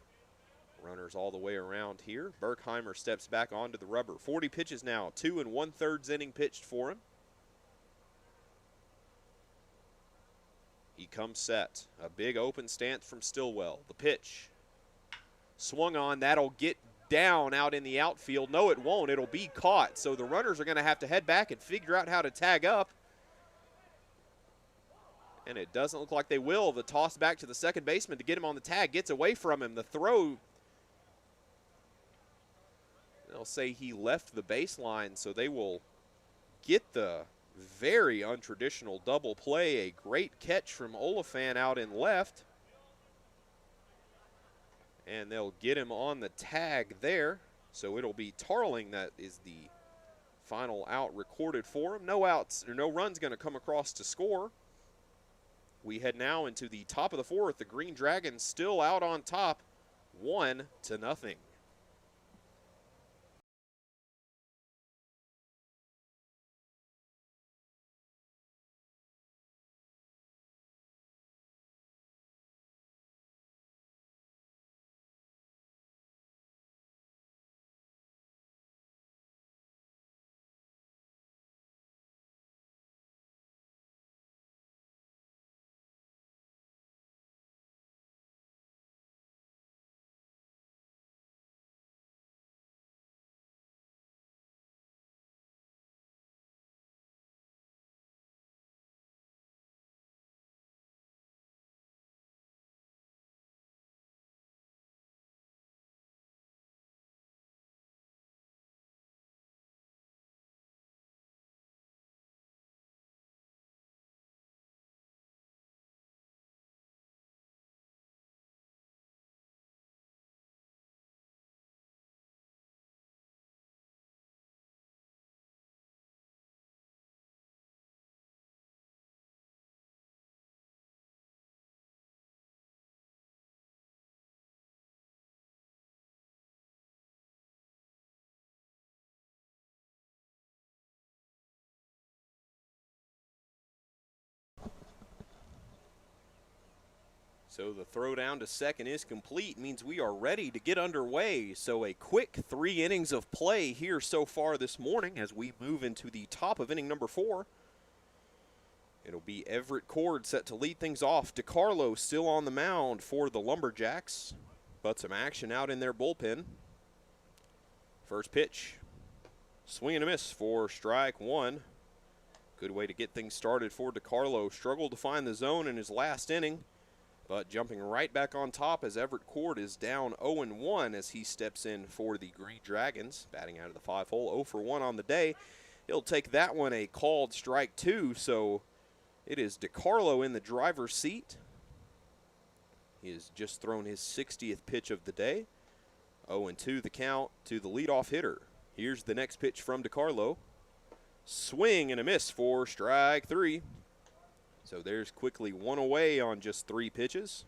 Runners all the way around here. Berkheimer steps back onto the rubber. 40 pitches now. 2 1/3 inning pitched for him. He comes set. A big open stance from Stillwell. The pitch. Swung on. That'll get down out in the outfield. No, it won't. It'll be caught. So the runners are going to have to head back and figure out how to tag up. And it doesn't look like they will. The toss back to the second baseman to get him on the tag. Gets away from him. The throw, they'll say he left the baseline, so they will get the very untraditional double play. A great catch from Oliphant out in left. And they'll get him on the tag there. So it'll be Tarling that is the final out recorded for him. No outs, or no runs going to come across to score. We head now into the top of the 4th. The Green Dragons still out on top, 1-0. So the throw down to second is complete, means we are ready to get underway. So a quick 3 innings of play here so far this morning as we move into the top of inning number 4. It'll be Everett Cord set to lead things off. DeCarlo still on the mound for the Lumberjacks, but some action out in their bullpen. First pitch, swing and a miss for strike 1. Good way to get things started for DeCarlo. Struggled to find the zone in his last inning, but jumping right back on top as Everett Cord is down 0-1 as he steps in for the Green Dragons, batting out of the 5-hole, 0 for 1 on the day. He'll take that one a called strike 2, so it is DeCarlo in the driver's seat. He has just thrown his 60th pitch of the day. 0-2 the count to the leadoff hitter. Here's the next pitch from DeCarlo. Swing and a miss for strike 3. So there's quickly 1 away on just 3 pitches.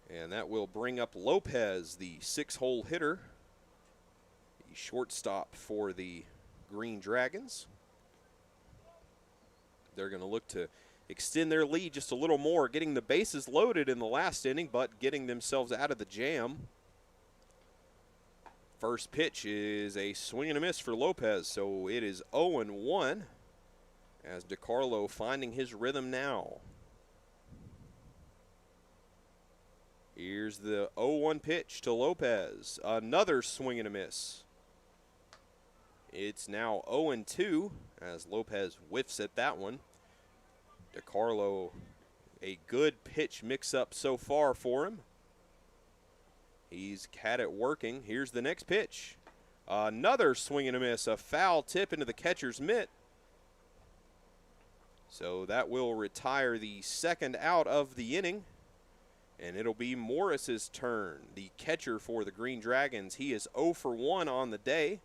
And that will bring up Lopez, the 6-hole hitter, the shortstop for the Green Dragons. They're going to look to extend their lead just a little more, getting the bases loaded in the last inning, but getting themselves out of the jam. First pitch is a swing and a miss for Lopez, so it is 0-1 as DeCarlo finding his rhythm now. Here's the 0-1 pitch to Lopez. Another swing and a miss. It's now 0-2 as Lopez whiffs at that one. DeCarlo, a good pitch mix-up so far for him. He's had it working. Here's the next pitch. Another swing and a miss, a foul tip into the catcher's mitt. So that will retire the second out of the inning. And it'll be Morris's turn, the catcher for the Green Dragons. He is 0 for 1 on the day.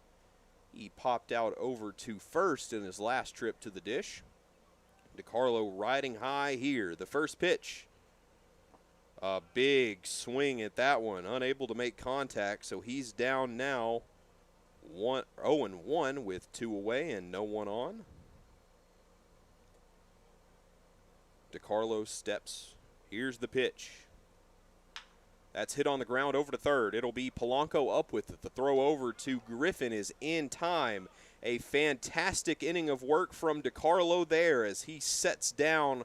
He popped out over to first in his last trip to the dish. DeCarlo riding high here. The first pitch. A big swing at that one. Unable to make contact, so he's down now 0-1 with 2 away and no one on. DeCarlo steps. Here's the pitch. That's hit on the ground over to third. It'll be Polanco up with it. The throw over to Griffin is in time. A fantastic inning of work from DeCarlo there as he sets down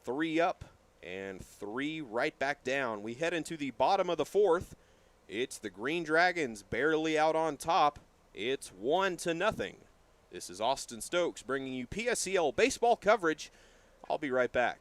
3 up and 3 right back down. We head into the bottom of the 4th. It's the Green Dragons barely out on top. It's 1-0. This is Austin Stokes bringing you PSCL baseball coverage. I'll be right back.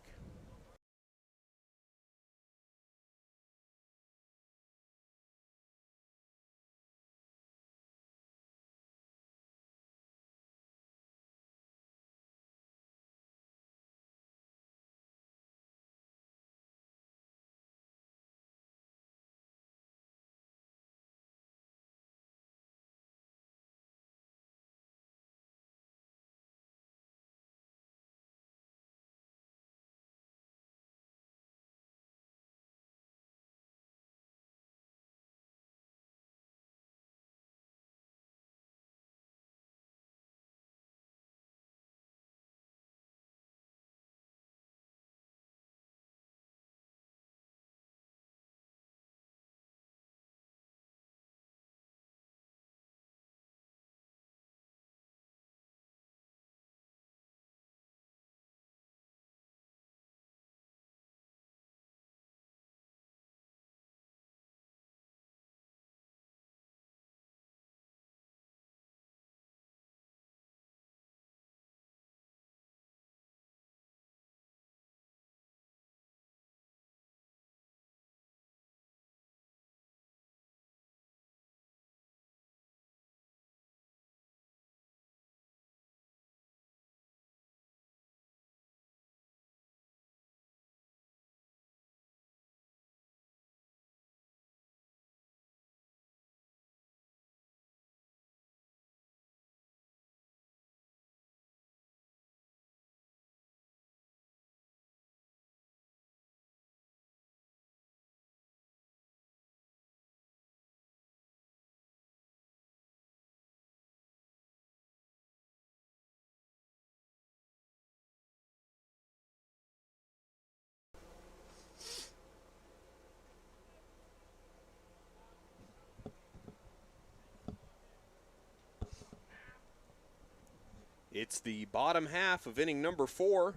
It's the bottom half of inning number 4.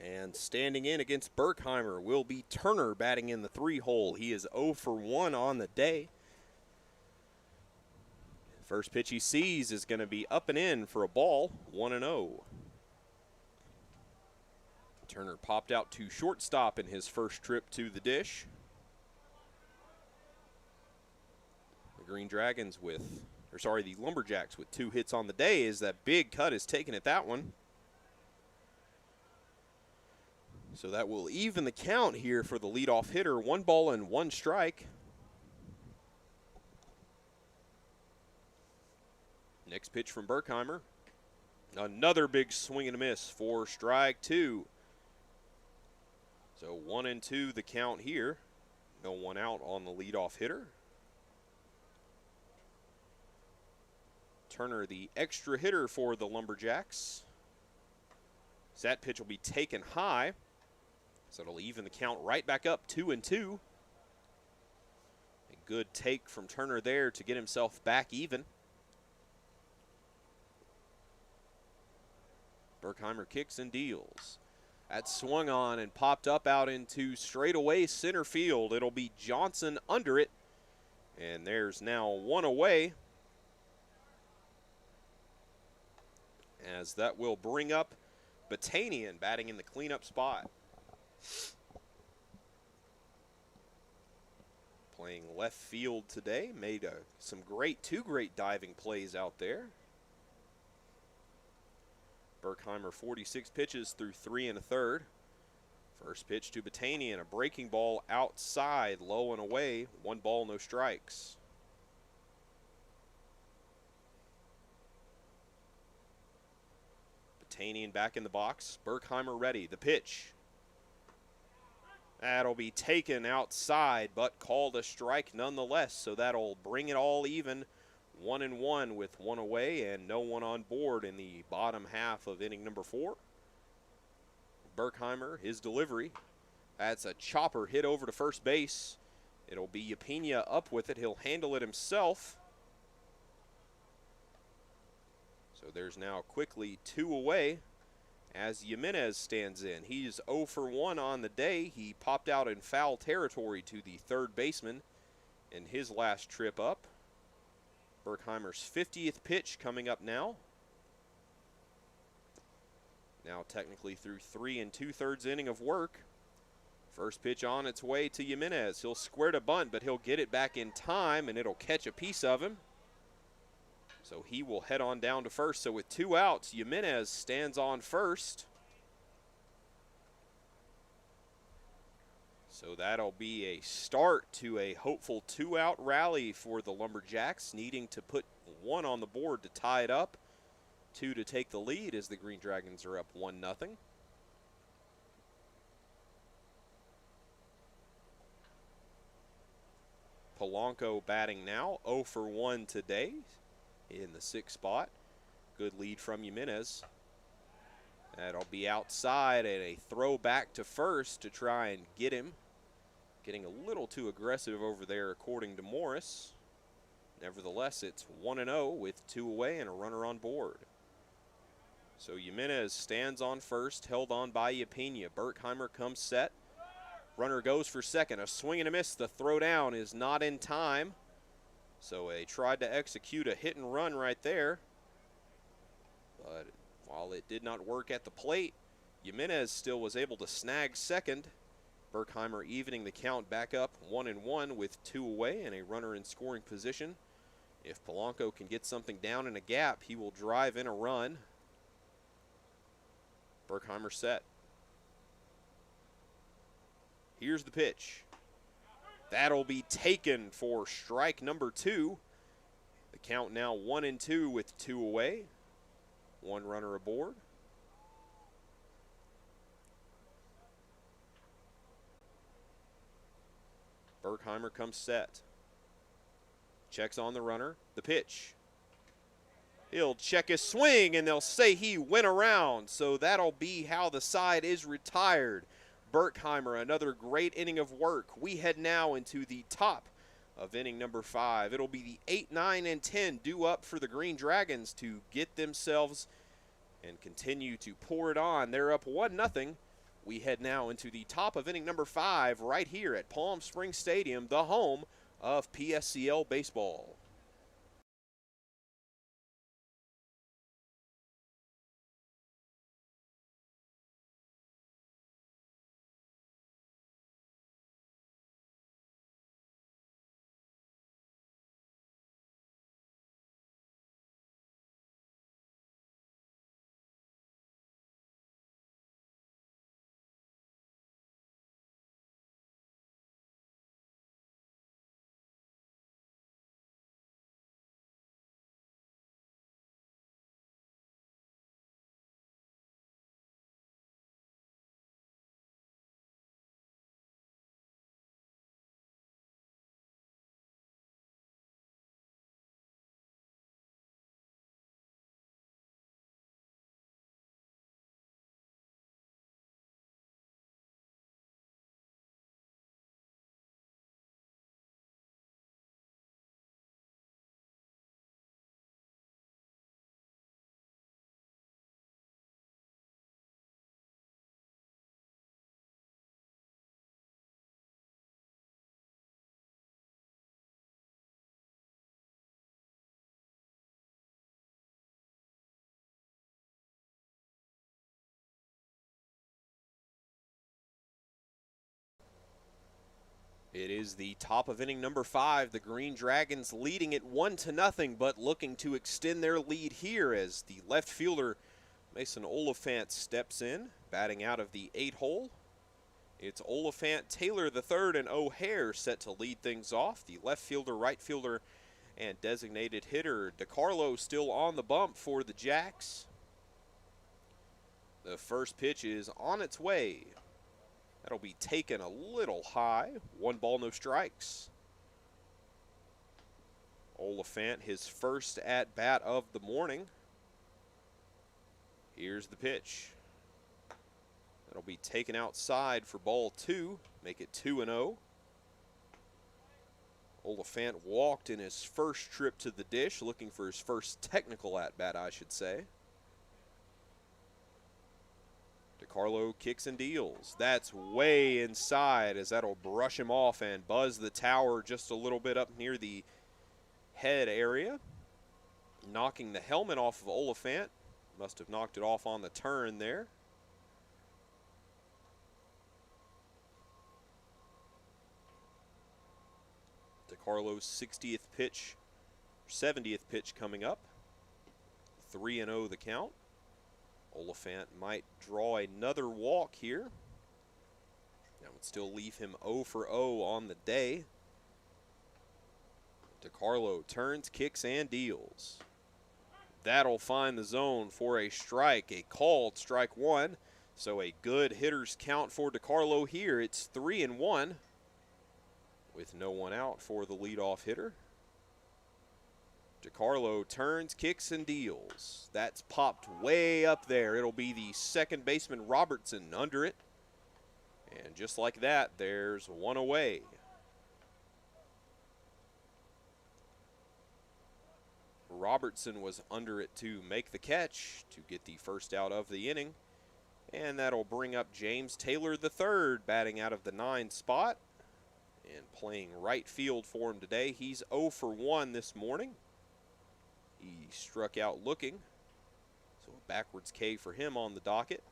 And standing in against Berkheimer will be Turner batting in the 3-hole. He is 0 for 1 on the day. First pitch he sees is going to be up and in for a ball, 1-0. Turner popped out to shortstop in his first trip to the dish. The Lumberjacks with 2 hits on the day as that big cut is taken at that one. So that will even the count here for the leadoff hitter. 1 ball and 1 strike. Next pitch from Berkheimer. Another big swing and a miss for strike 2. So 1-2 the count here. No one out on the leadoff hitter. Turner, the extra hitter for the Lumberjacks. So that pitch will be taken high. So it'll even the count right back up, 2-2. A good take from Turner there to get himself back even. Berkheimer kicks and deals. That swung on and popped up out into straightaway center field. It'll be Johnson under it. And there's now 1 away. As that will bring up Batanian batting in the cleanup spot. Playing left field today, made two great diving plays out there. Berkheimer 46 pitches through 3 1/3. First pitch to Batanian, a breaking ball outside, low and away, 1 ball, no strikes. Batanian back in the box, Berkheimer ready, the pitch. That'll be taken outside, but called a strike nonetheless, so that'll bring it all even. 1-1 with 1 away and no one on board in the bottom half of inning number 4. Berkheimer, his delivery. That's a chopper hit over to first base. It'll be Yapina up with it. He'll handle it himself. So there's now quickly 2 away as Jimenez stands in. He's 0 for 1 on the day. He popped out in foul territory to the third baseman in his last trip up. Berkheimer's 50th pitch coming up now. Now technically through 3 2/3 inning of work. First pitch on its way to Jimenez. He'll square to bunt, but he'll get it back in time, and it'll catch a piece of him. So he will head on down to first. So with 2 outs, Jimenez stands on first. So that'll be a start to a hopeful 2-out rally for the Lumberjacks, needing to put 1 on the board to tie it up, 2 to take the lead as the Green Dragons are up 1-0. Polanco batting now, 0 for 1 today in the 6th spot. Good lead from Jimenez. That'll be outside and a throw back to first to try and get him. Getting a little too aggressive over there according to Morris. Nevertheless, it's 1-0 with 2 away and a runner on board. So Jimenez stands on first, held on by Yapina. Berkheimer comes set. Runner goes for second. A swing and a miss. The throw down is not in time. So they tried to execute a hit and run right there. But while it did not work at the plate, Jimenez still was able to snag second. Berkheimer evening the count back up 1-1 with 2 away and a runner in scoring position. If Polanco can get something down in a gap, he will drive in a run. Berkheimer set. Here's the pitch. That'll be taken for strike number 2. The count now 1-2 with 2 away. 1 runner aboard. Berkheimer comes set. Checks on the runner. The pitch. He'll check his swing, and they'll say he went around. So that'll be how the side is retired. Berkheimer, another great inning of work. We head now into the top of inning number 5. It'll be the 8, 9, and 10 due up for the Green Dragons to get themselves and continue to pour it on. They're up 1-0. We head now into the top of inning number 5 right here at Palm Springs Stadium, the home of PSCL Baseball. It is the top of inning number 5. The Green Dragons leading it 1-0, but looking to extend their lead here as the left fielder Mason Oliphant steps in, batting out of the 8-hole. It's Oliphant, Taylor III, and O'Hare set to lead things off. The left fielder, right fielder, and designated hitter DeCarlo still on the bump for the Jacks. The first pitch is on its way. That'll be taken a little high. 1 ball, no strikes. Oliphant, his first at-bat of the morning. Here's the pitch. That'll be taken outside for ball 2. Make it 2-0. Oliphant walked in his first trip to the dish, looking for his first technical at-bat, I should say. DeCarlo kicks and deals. That's way inside as that'll brush him off and buzz the tower just a little bit up near the head area. Knocking the helmet off of Oliphant. Must have knocked it off on the turn there. DeCarlo's 60th pitch, 70th pitch coming up. 3-0 the count. Oliphant might draw another walk here. That would still leave him 0 for 0 on the day. DeCarlo turns, kicks, and deals. That'll find the zone for a strike, a called strike 1. So a good hitter's count for DeCarlo here. It's 3-1 with no one out for the leadoff hitter. DeCarlo turns, kicks, and deals. That's popped way up there. It'll be the second baseman Robertson under it. And just like that, there's one away. Robertson was under it to make the catch to get the first out of the inning. And that'll bring up James Taylor III, batting out of the 9 spot and playing right field for him today. He's 0 for 1 this morning. He struck out looking, so a backwards K for him on the docket.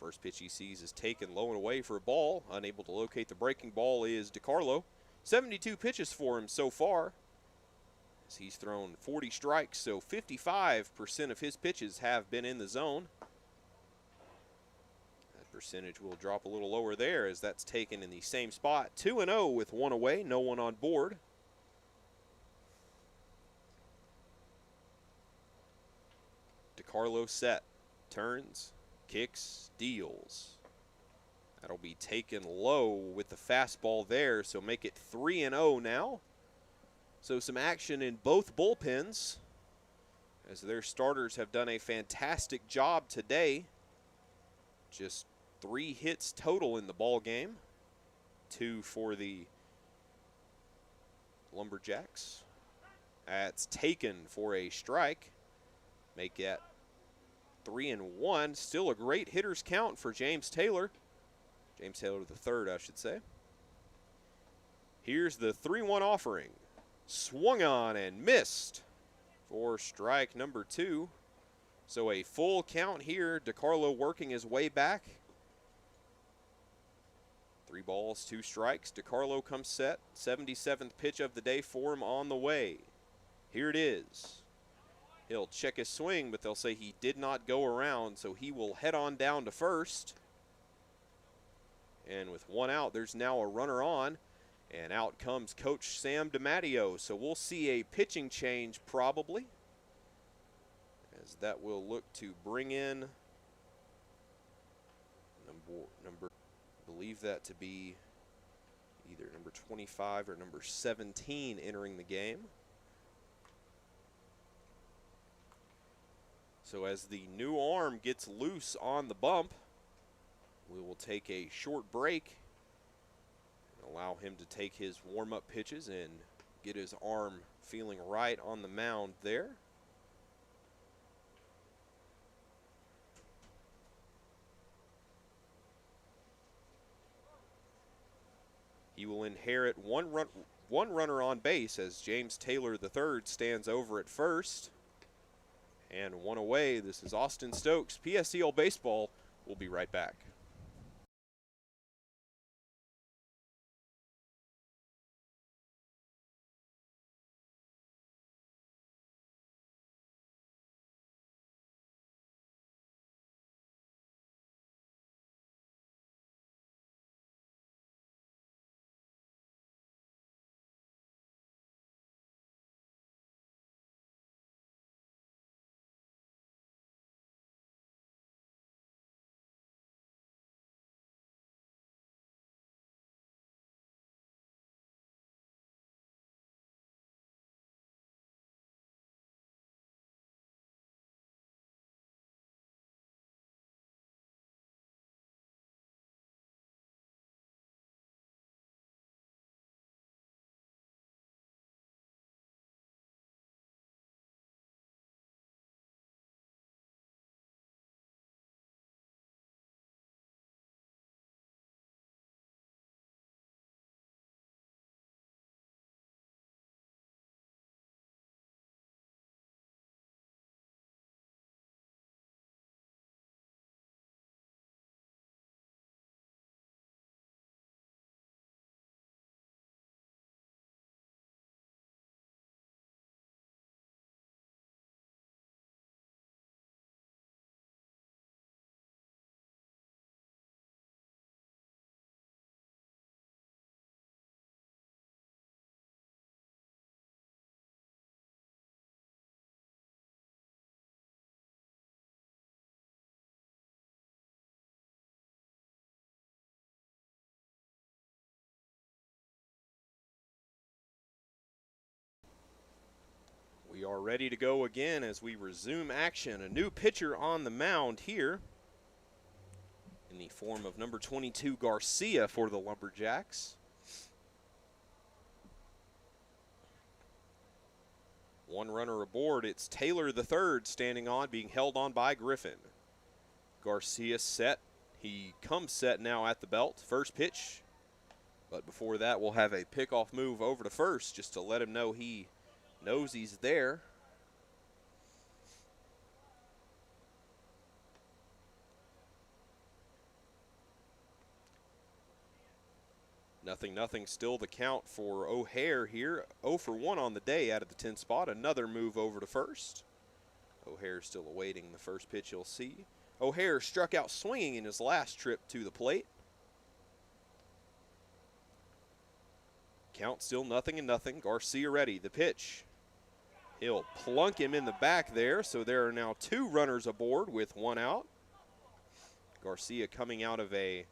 First pitch he sees is taken low and away for a ball. Unable to locate the breaking ball is DeCarlo. 72 pitches for him so far, as he's thrown 40 strikes, so 55% of his pitches have been in the zone. That percentage will drop a little lower there as that's taken in the same spot. 2-0 with 1 away, no one on board. DeCarlo set, turns, kicks, deals. That'll be taken low with the fastball there, so make it 3-0 now. So some action in both bullpens as their starters have done a fantastic job today. Just 3 hits total in the ball game. 2 for the Lumberjacks. That's taken for a strike. Make it 3-1. Still a great hitter's count for James Taylor. James Taylor the third, I should say. Here's the 3-1 offering. Swung on and missed for strike number 2. So a full count here. DeCarlo working his way back. 3 balls, 2 strikes. DeCarlo comes set. 77th pitch of the day for him on the way. Here it is. He'll check his swing, but they'll say he did not go around, so he will head on down to first. And with 1 out, there's now a runner on. And out comes Coach Sam DiMatteo. So we'll see a pitching change probably, as that will look to bring in number I believe that to be either number 25 or number 17 entering the game. So as the new arm gets loose on the bump, we will take a short break and allow him to take his warm-up pitches and get his arm feeling right on the mound there. He will inherit one runner on base as James Taylor III stands over at first. And 1 away. This is Austin Stokes. PSCL Baseball. We'll be right back. We are ready to go again as we resume action. A new pitcher on the mound here in the form of number 22 Garcia for the Lumberjacks. 1 runner aboard. It's Taylor III standing on, being held on by Griffin. Garcia set. He comes set now at the belt. First pitch. But before that, we'll have a pickoff move over to first just to let him know he knows he's there. Nothing, still the count for O'Hare here. 0 for 1 on the day out of the 10th spot. Another move over to first. O'Hare still awaiting the first pitch he'll see. O'Hare struck out swinging in his last trip to the plate. Count still 0-0. Garcia ready. The pitch. He'll plunk him in the back there, so there are now 2 runners aboard with 1 out. Garcia coming out of a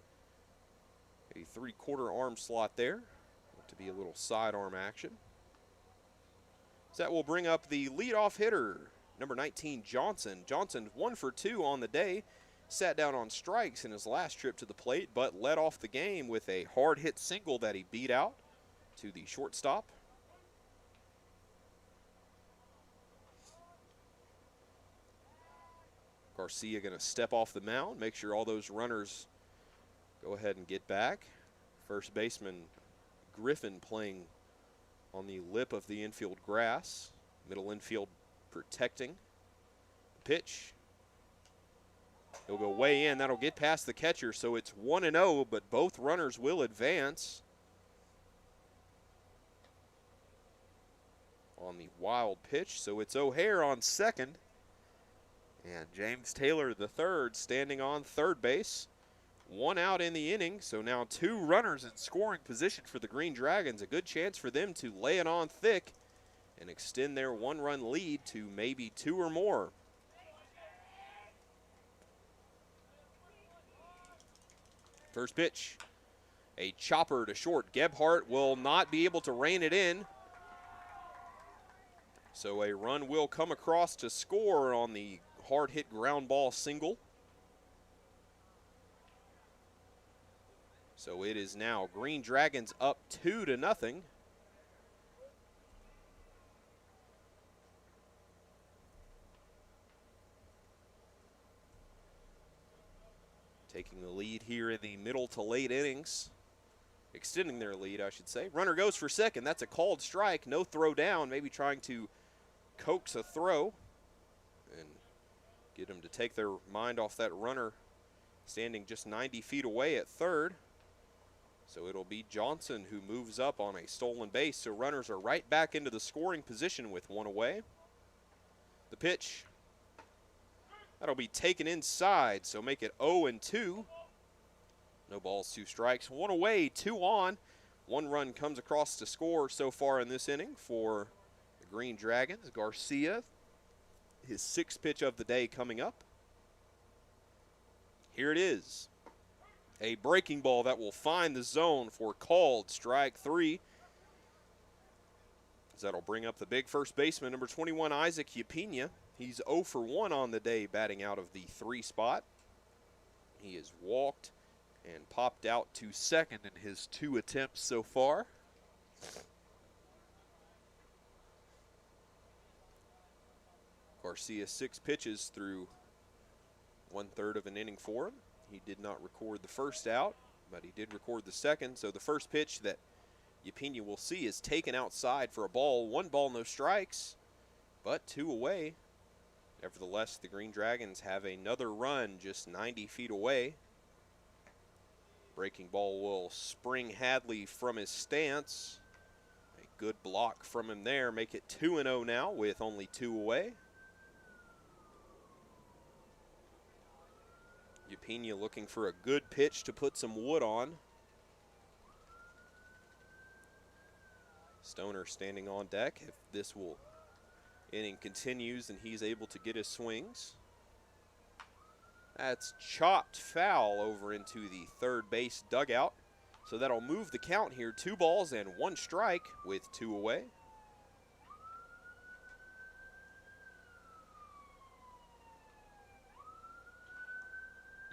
3/4 arm slot there to be a little sidearm action. So that will bring up the leadoff hitter, number 19 Johnson. Johnson 1 for 2 on the day, sat down on strikes in his last trip to the plate, but led off the game with a hard hit single that he beat out to the shortstop. Garcia going to step off the mound, make sure all those runners go ahead and get back. First baseman Griffin playing on the lip of the infield grass. Middle infield protecting. Pitch. He'll go way in. That'll get past the catcher, so it's 1-0, but both runners will advance. On the wild pitch, so it's O'Hare on second. And James Taylor, the third, standing on third base. 1 out in the inning, so now 2 runners in scoring position for the Green Dragons. A good chance for them to lay it on thick and extend their 1-run lead to maybe 2 or more. First pitch, a chopper to short. Gebhardt will not be able to rein it in. So a run will come across to score on the hard-hit ground ball single. So it is now Green Dragons up 2-0. Taking the lead here in the middle to late innings. Extending their lead, I should say. Runner goes for second. That's a called strike. No throw down. Maybe trying to coax a throw and get them to take their mind off that runner standing just 90 feet away at third. So it'll be Johnson who moves up on a stolen base. So runners are right back into the scoring position with 1 away. The pitch. That'll be taken inside, so make it 0-2. No balls, 2 strikes. 1 away, 2 on. 1 run comes across to score so far in this inning for the Green Dragons. Garcia, his 6th pitch of the day coming up. Here it is. A breaking ball that will find the zone for called strike 3. That'll bring up the big first baseman, number 21, Isaac Yapina. He's 0 for 1 on the day, batting out of the 3 spot. He has walked and popped out to second in his 2 attempts so far. Garcia 6 pitches through 1/3 of an inning for him. He did not record the first out, but he did record the second. So the first pitch that Yapina will see is taken outside for a ball. 1 ball, no strikes, but 2 away. Nevertheless, the Green Dragons have another run just 90 feet away. Breaking ball will spring Hadley from his stance. A good block from him there. Make it 2-0 now with only 2 away. Yapina looking for a good pitch to put some wood on. Stoner standing on deck. If this inning continues and he's able to get his swings. That's chopped foul over into the third base dugout. So that'll move the count here. 2 balls and 1 strike with 2 away.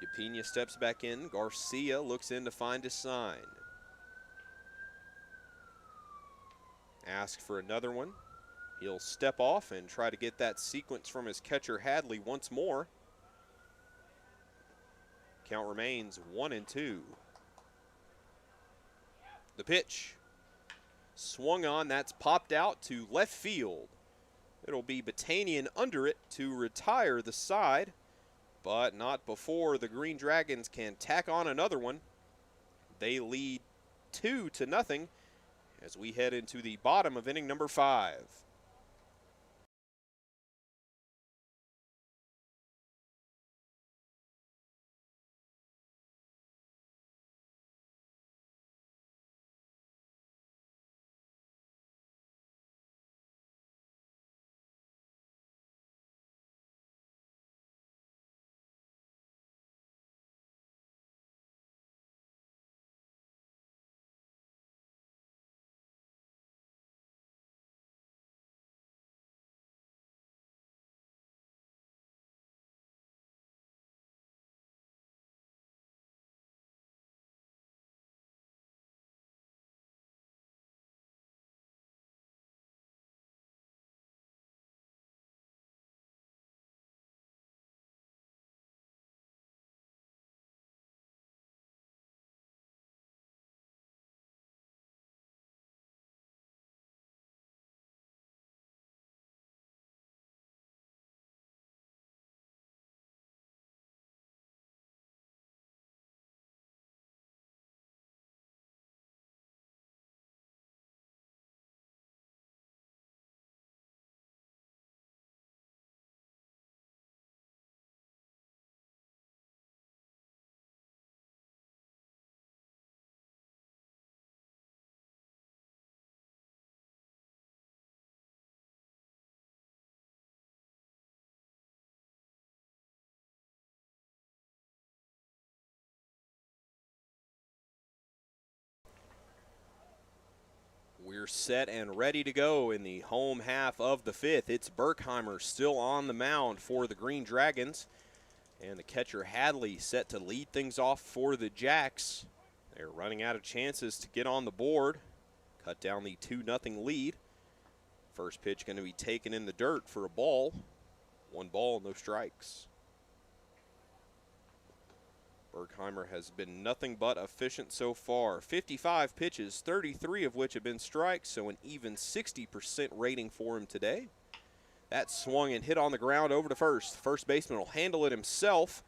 Yapina steps back in. Garcia looks in to find his sign. Ask for another one. He'll step off and try to get that sequence from his catcher Hadley once more. Count remains 1-2. The pitch. Swung on, that's popped out to left field. It'll be Batanian under it to retire the side, but not before the Green Dragons can tack on another one. They lead 2-0 as we head into the bottom of inning number 5. We're set and ready to go in the home half of the fifth. It's Berkheimer still on the mound for the Green Dragons. And the catcher Hadley set to lead things off for the Jacks. They're running out of chances to get on the board. Cut down the 2-0 lead. First pitch going to be taken in the dirt for a ball. 1 ball, no strikes. Berkheimer has been nothing but efficient so far. 55 pitches, 33 of which have been strikes, so an even 60% rating for him today. That swung and hit on the ground over to first. First baseman will handle it himself,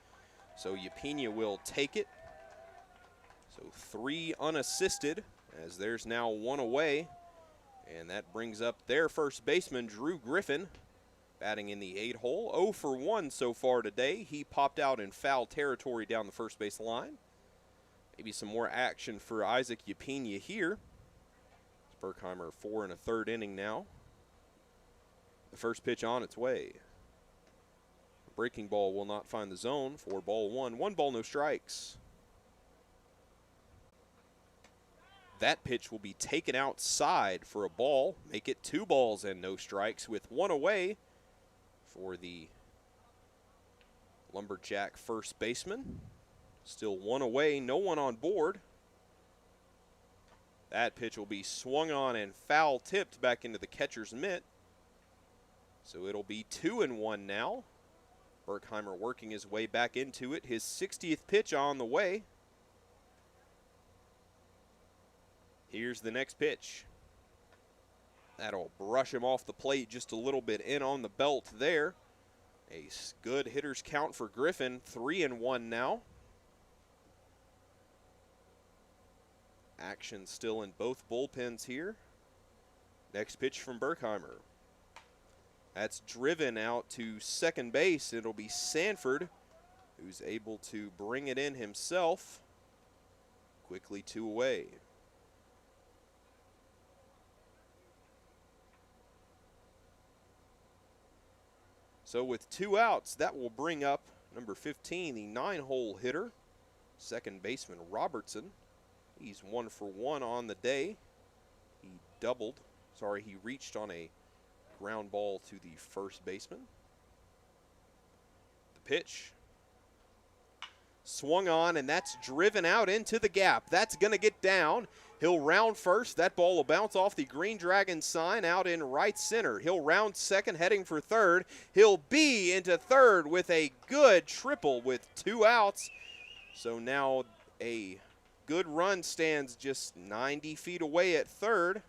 so Yapina will take it. So 3 unassisted, as there's now 1 away. And that brings up their first baseman, Drew Griffin, batting in the 8 hole. 0 for 1 so far today. He popped out in foul territory down the first base line. Maybe some more action for Isaac Yapina here. Berkheimer 4 1/3 inning now. The first pitch on its way. The breaking ball will not find the zone for ball 1. 1 ball, no strikes. That pitch will be taken outside for a ball. Make it 2 balls and no strikes with 1 away for the Lumberjack first baseman. Still 1 away, no one on board. That pitch will be swung on and foul tipped back into the catcher's mitt. So it'll be 2-1 now. Berkheimer working his way back into it. His 60th pitch on the way. Here's the next pitch. That'll brush him off the plate just a little bit in on the belt there. A good hitter's count for Griffin. 3-1 now. Action still in both bullpens here. Next pitch from Berkheimer. That's driven out to second base. It'll be Sanford, who's able to bring it in himself. Quickly 2 away. So with 2 outs, that will bring up number 15, the 9-hole hitter, second baseman Robertson. He's 1 for 1 on the day. He reached on a ground ball to the first baseman. The pitch. Swung on, and that's driven out into the gap. That's going to get down. He'll round first. That ball will bounce off the Green Dragon sign out in right center. He'll round second, heading for third. He'll be into third with a good triple with 2 outs. So now a good run stands just 90 feet away at third.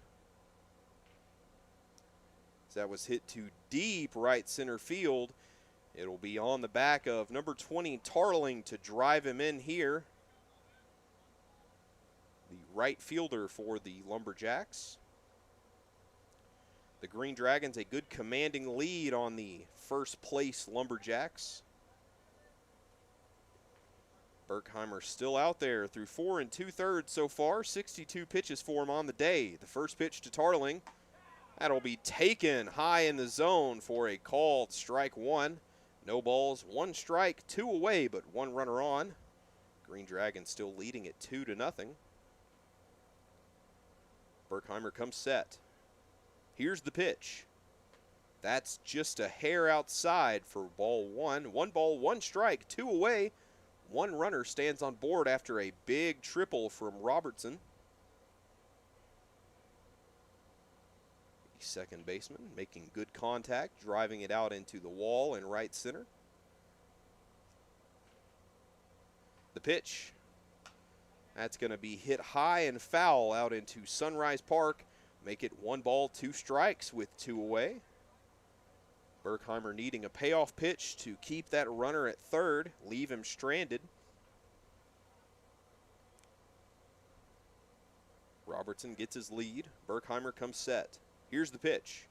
That was hit to deep right center field. It'll be on the back of number 20, Tarling, to drive him in here. The right fielder for the Lumberjacks. The Green Dragons, a good commanding lead on the first place Lumberjacks. Berkheimer still out there through 4 2/3 so far. 62 pitches for him on the day. The first pitch to Tarling. That'll be taken high in the zone for a called strike 1. No balls, 1 strike, 2 away, but 1 runner on. Green Dragons still leading at 2-0. Berkheimer comes set. Here's the pitch. That's just a hair outside for ball 1. 1 ball, 1 strike, 2 away. 1 runner stands on board after a big triple from Robertson. Second baseman making good contact, driving it out into the wall in right center. The pitch. That's going to be hit high and foul out into Sunrise Park. Make it 1 ball, 2 strikes with 2 away. Berkheimer needing a payoff pitch to keep that runner at third, leave him stranded. Robertson gets his lead. Berkheimer comes set. Here's the pitch.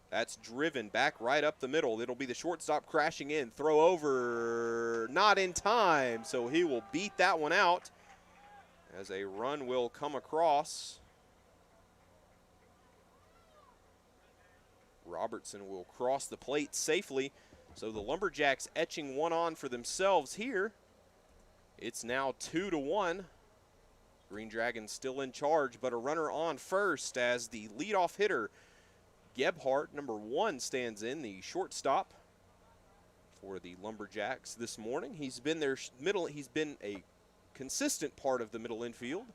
That's driven back right up the middle. It'll be the shortstop crashing in. Throw over, not in time, so he will beat that one out as a run will come across. Robertson will cross the plate safely, so the Lumberjacks etching 1 on for themselves here. It's now 2-1. Green Dragons still in charge, but a runner on first as the leadoff hitter, Gebhardt, number 1, stands in, the shortstop for the Lumberjacks this morning. He's been their middle. He's been a consistent part of the middle infield.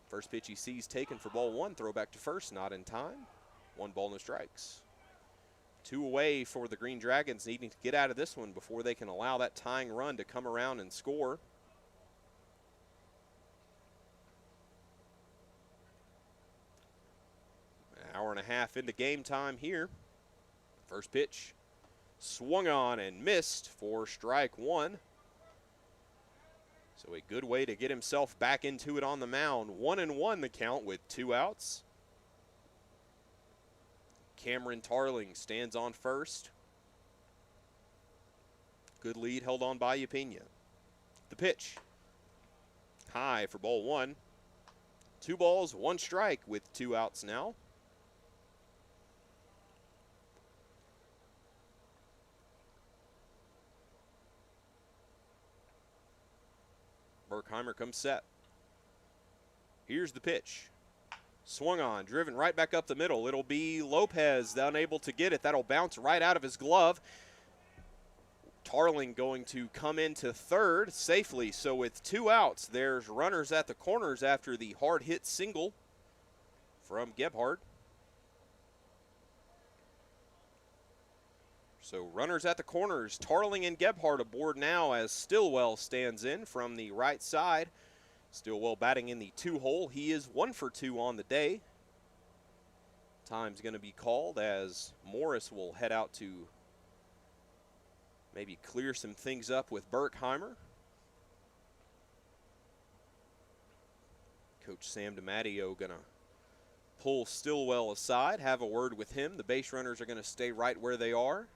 First pitch he sees taken for ball 1. Throw back to first, not in time. 1 ball, no strikes. 2 away for the Green Dragons, needing to get out of this one before they can allow that tying run to come around and score. An hour and a half into game time here. First pitch swung on and missed for strike 1. So a good way to get himself back into it on the mound. 1-1 the count with 2 outs. Cameron Tarling stands on first. Good lead held on by Upena. The pitch. High for ball 1. 2 balls, 1 strike with 2 outs now. Berkheimer comes set. Here's the pitch. Swung on, driven right back up the middle. It'll be Lopez unable to get it. That'll bounce right out of his glove. Tarling going to come into third safely. So with 2 outs, there's runners at the corners after the hard hit single from Gebhardt. So runners at the corners, Tarling and Gebhardt aboard now as Stillwell stands in from the right side. Stillwell batting in the 2-hole. He is 1 for 2 on the day. Time's going to be called as Morris will head out to maybe clear some things up with Berkheimer. Coach Sam DiMatteo going to pull Stillwell aside, have a word with him. The base runners are going to stay right where they are.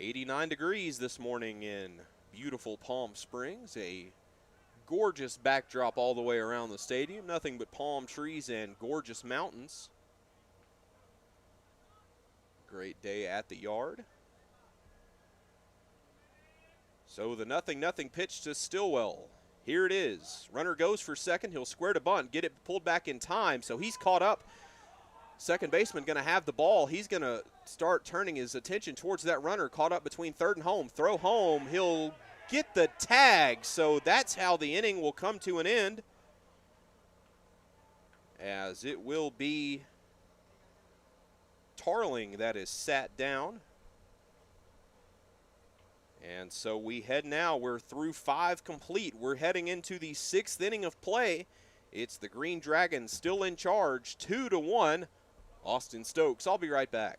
89 degrees this morning in beautiful Palm Springs. A gorgeous backdrop all the way around the stadium. Nothing but palm trees and gorgeous mountains. Great day at the yard. So the 0-0 pitch to Stillwell. Here it is. Runner goes for second. He'll square to bunt, get it pulled back in time. So he's caught up. Second baseman going to have the ball. He's going to start turning his attention towards that runner caught up between third and home. Throw home. He'll get the tag. So that's how the inning will come to an end, as it will be Tarling that is sat down. And so we head now. We're through 5 complete. We're heading into the 6th inning of play. It's the Green Dragons still in charge, 2-1. Austin Stokes. I'll be right back.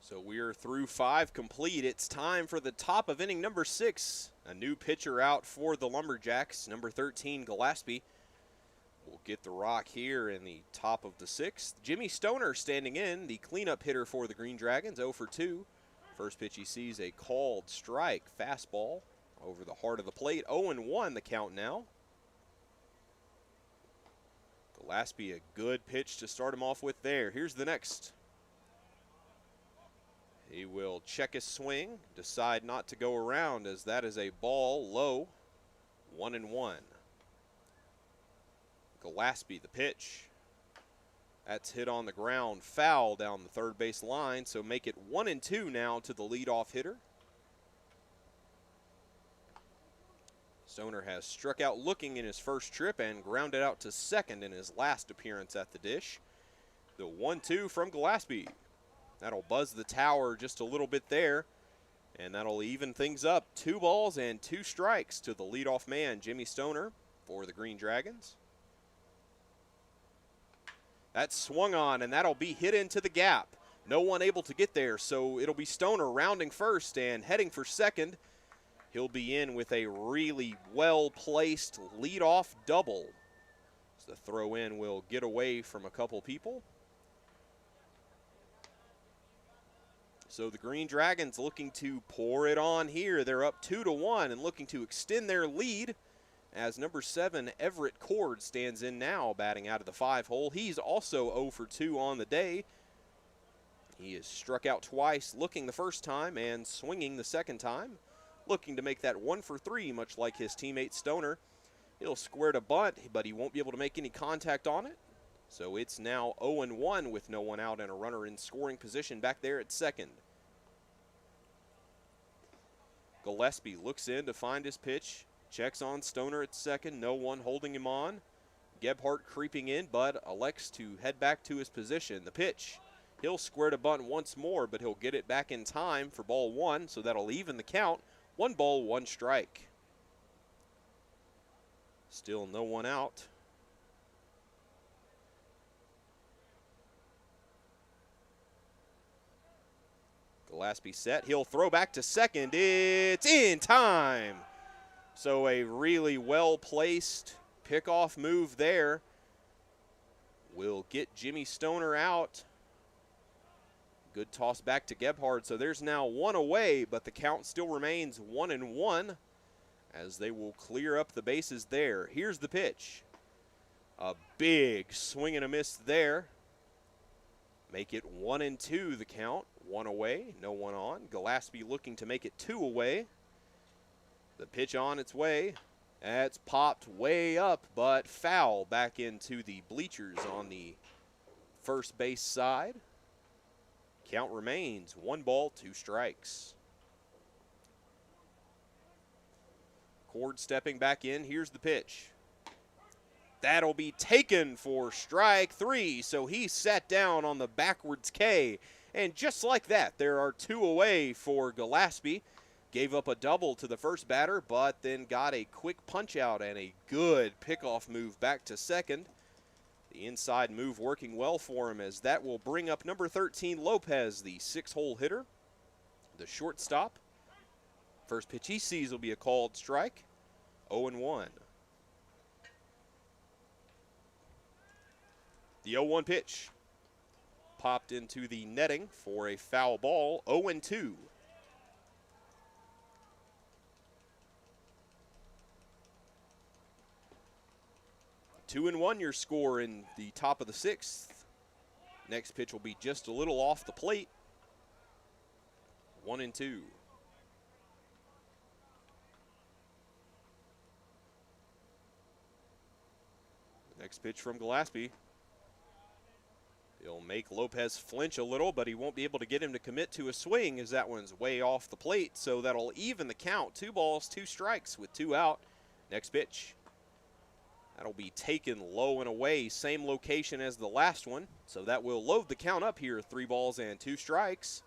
So we're through 5 complete. It's time for the top of inning number 6. A new pitcher out for the Lumberjacks, number 13, Gillespie. We'll get the rock here in the top of the 6th. Jimmy Stoner standing in, the cleanup hitter for the Green Dragons, 0 for 2. First pitch he sees a called strike, fastball. over the heart of the plate. 0-1 the count now. Gillespie, a good pitch to start him off with there. Here's the next. He will check his swing, decide not to go around as that is a ball low. 1-1. Gillespie, the pitch. That's hit on the ground, foul down the third base line, so make it 1-2 now to the leadoff hitter. Stoner has struck out looking in his first trip and grounded out to second in his last appearance at the dish. The 1-2 from Gillespie. That'll buzz the tower just a little bit there, and that'll even things up. 2 balls and 2 strikes to the leadoff man, Jimmy Stoner, for the Green Dragons. That's swung on, and that'll be hit into the gap. No one able to get there, so it'll be Stoner rounding first and heading for second. He'll be in with a really well-placed leadoff double. So the throw-in will get away from a couple people. So the Green Dragons looking to pour it on here. They're up 2-1 and looking to extend their lead as number 7, Everett Cord, stands in now, batting out of the 5-hole. He's also 0 for 2 on the day. He is struck out twice, looking the first time and swinging the second time. Looking to make that 1 for 3, much like his teammate Stoner. He'll square to bunt, but he won't be able to make any contact on it. So it's now 0-1 with no one out and a runner in scoring position back there at second. Gillespie looks in to find his pitch. Checks on Stoner at second, no one holding him on. Gebhardt creeping in, but elects to head back to his position. The pitch, he'll square to bunt once more, but he'll get it back in time for ball 1, so that'll even the count. 1 ball, 1 strike. Still no one out. Gillespie set, he'll throw back to second. It's in time. So a really well-placed pickoff move there will get Jimmy Stoner out. Good toss back to Gebhardt. So there's now 1 away, but the count still remains 1-1 as they will clear up the bases there. Here's the pitch. A big swing and a miss there. Make it 1-2 the count. 1 away, no one on. Gillespie looking to make it 2 away. The pitch on its way. That's popped way up, but foul back into the bleachers on the first base side. Count remains 1 ball, 2 strikes. Cord stepping back in. Here's the pitch. That'll be taken for strike 3, so he sat down on the backwards K. And just like that, there are 2 away for Gillespie. Gave up a double to the first batter, but then got a quick punch out and a good pickoff move back to second. The inside move working well for him as that will bring up number 13, Lopez, the 6-hole hitter. The shortstop. First pitch he sees will be a called strike. 0-1. The 0-1 pitch popped into the netting for a foul ball. 0-2. 2-1 your score in the top of the 6th. Next pitch will be just a little off the plate. 1-2. Next pitch from Gillespie. He'll make Lopez flinch a little, but he won't be able to get him to commit to a swing as that one's way off the plate. So that'll even the count. 2 balls, 2 strikes with 2 out. Next pitch. That'll be taken low and away, same location as the last one. So that will load the count up here, 3 balls and 2 strikes.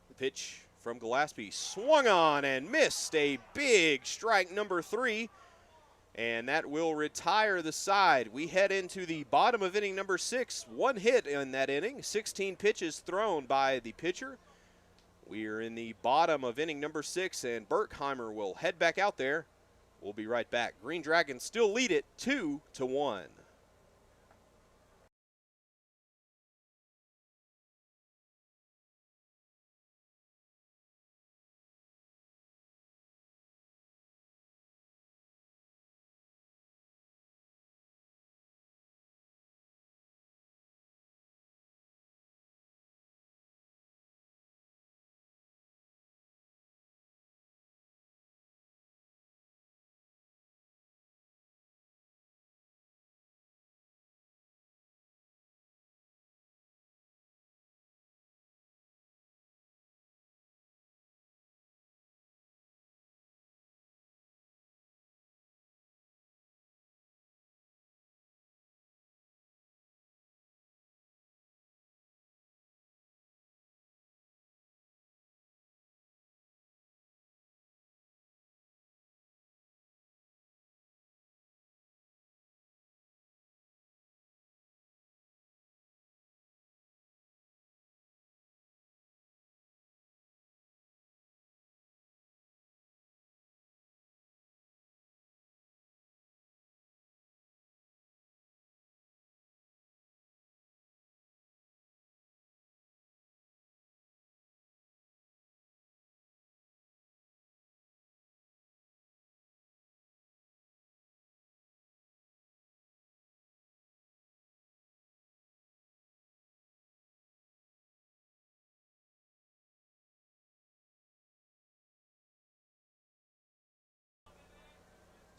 The pitch from Gillespie swung on and missed a big strike, number 3. And that will retire the side. We head into the bottom of inning number 6. 1 hit in that inning, 16 pitches thrown by the pitcher. We are in the bottom of inning number 6, and Berkheimer will head back out there. We'll be right back. Green Dragons still lead it 2-1.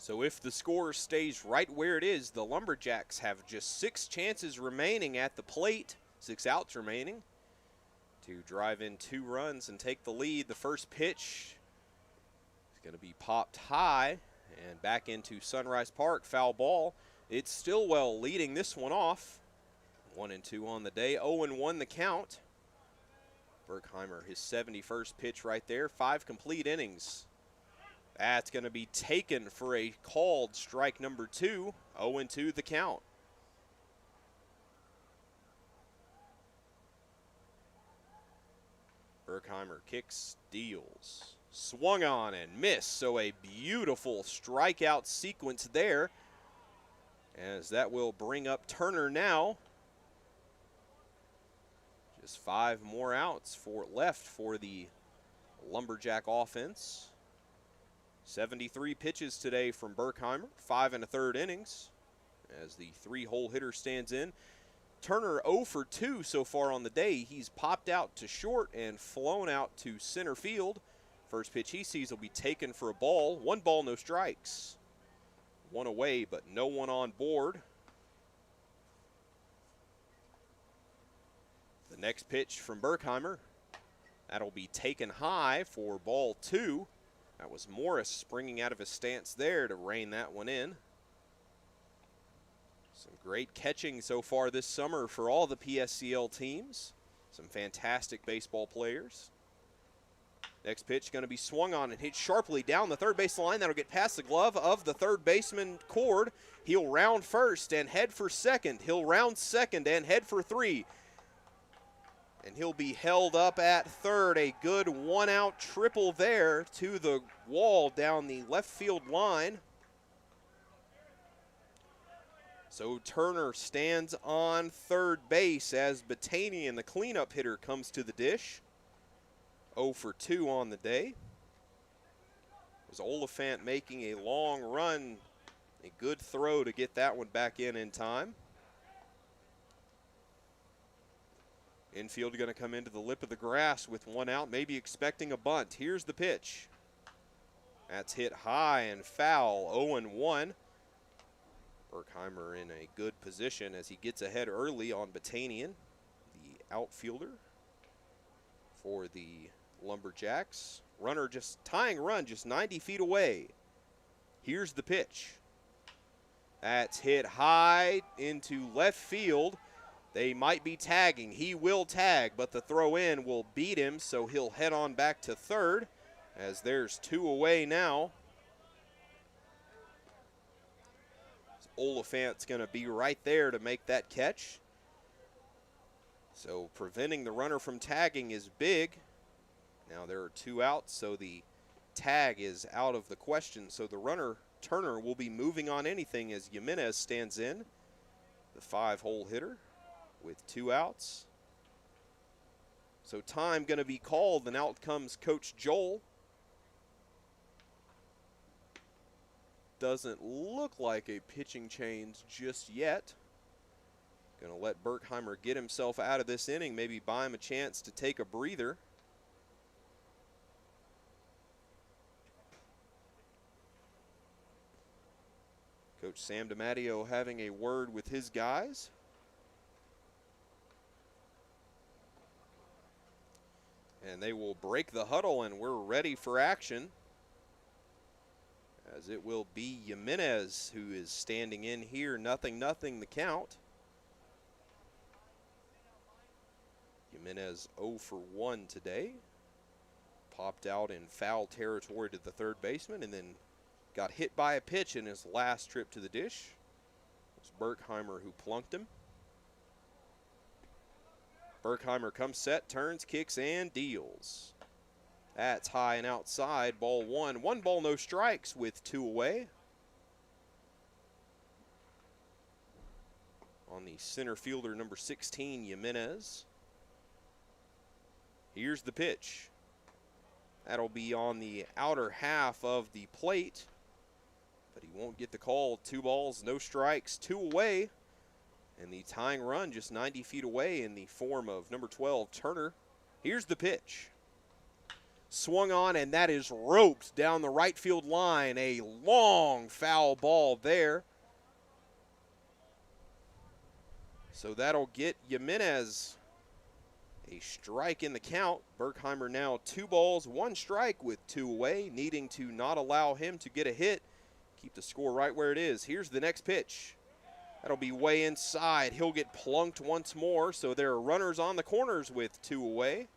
So if the score stays right where it is, the Lumberjacks have just 6 chances remaining at the plate, 6 outs remaining, to drive in 2 runs and take the lead. The first pitch is going to be popped high and back into Sunrise Park, foul ball. It's Stillwell leading this one off. 1-2 on the day, 0-1 the count. Berkheimer, his 71st pitch right there, 5 complete innings. That's going to be taken for a called strike number 2, 0-2 the count. Berkheimer kicks, deals, swung on and missed, so a beautiful strikeout sequence there, as that will bring up Turner now. Just 5 more outs left for the Lumberjack offense. 73 pitches today from Berkheimer, 5 1/3 innings, as the 3-hole hitter stands in. Turner 0 for 2 so far on the day. He's popped out to short and flown out to center field. First pitch he sees will be taken for a ball. 1 ball, no strikes. 1 away, but no one on board. The next pitch from Berkheimer, that'll be taken high for ball 2. That was Morris springing out of his stance there to rein that one in. Some great catching so far this summer for all the PSCL teams. Some fantastic baseball players. Next pitch going to be swung on and hit sharply down the third base line. That'll get past the glove of the third baseman, Cord. He'll round first and head for second. He'll round second and head for 3. And he'll be held up at third. A good 1-out triple there to the wall down the left field line. So Turner stands on third base as Batanian, the cleanup hitter, comes to the dish. 0 for 2 on the day. It was Oliphant making a long run. A good throw to get that one back in time. Infield going to come into the lip of the grass with 1 out, maybe expecting a bunt. Here's the pitch. That's hit high and foul, 0-1. Berkheimer in a good position as he gets ahead early on Batanian, the outfielder for the Lumberjacks. Runner just tying run just 90 feet away. Here's the pitch. That's hit high into left field. They might be tagging. He will tag, but the throw in will beat him, so he'll head on back to third as there's 2 away now. Oliphant's going to be right there to make that catch. So preventing the runner from tagging is big. Now there are 2 outs, so the tag is out of the question. So the runner, Turner, will be moving on anything as Jimenez stands in, the 5-hole hitter, with 2 outs. So time going to be called, and out comes Coach Joel. Doesn't look like a pitching change just yet. Going to let Berkheimer get himself out of this inning, maybe buy him a chance to take a breather. Coach Sam DiMatteo having a word with his guys. And they will break the huddle, and we're ready for action, as it will be Jimenez who is standing in here. 0-0 the count. Jimenez 0 for 1 today. Popped out in foul territory to the third baseman and then got hit by a pitch in his last trip to the dish. It was Berkheimer who plunked him. Berkheimer comes set, turns, kicks, and deals. That's high and outside, ball 1. 1 ball, no strikes with 2 away. On the center fielder, number 16, Jimenez. Here's the pitch. That'll be on the outer half of the plate, but he won't get the call. 2 balls, no strikes, 2 away. And the tying run just 90 feet away in the form of number 12, Turner. Here's the pitch. Swung on, and that is roped down the right field line. A long foul ball there. So that'll get Jimenez a strike in the count. Berkheimer now 2 balls, 1 strike with 2 away, needing to not allow him to get a hit. Keep the score right where it is. Here's the next pitch. That'll be way inside. He'll get plunked once more, so there are runners on the corners with 2 away.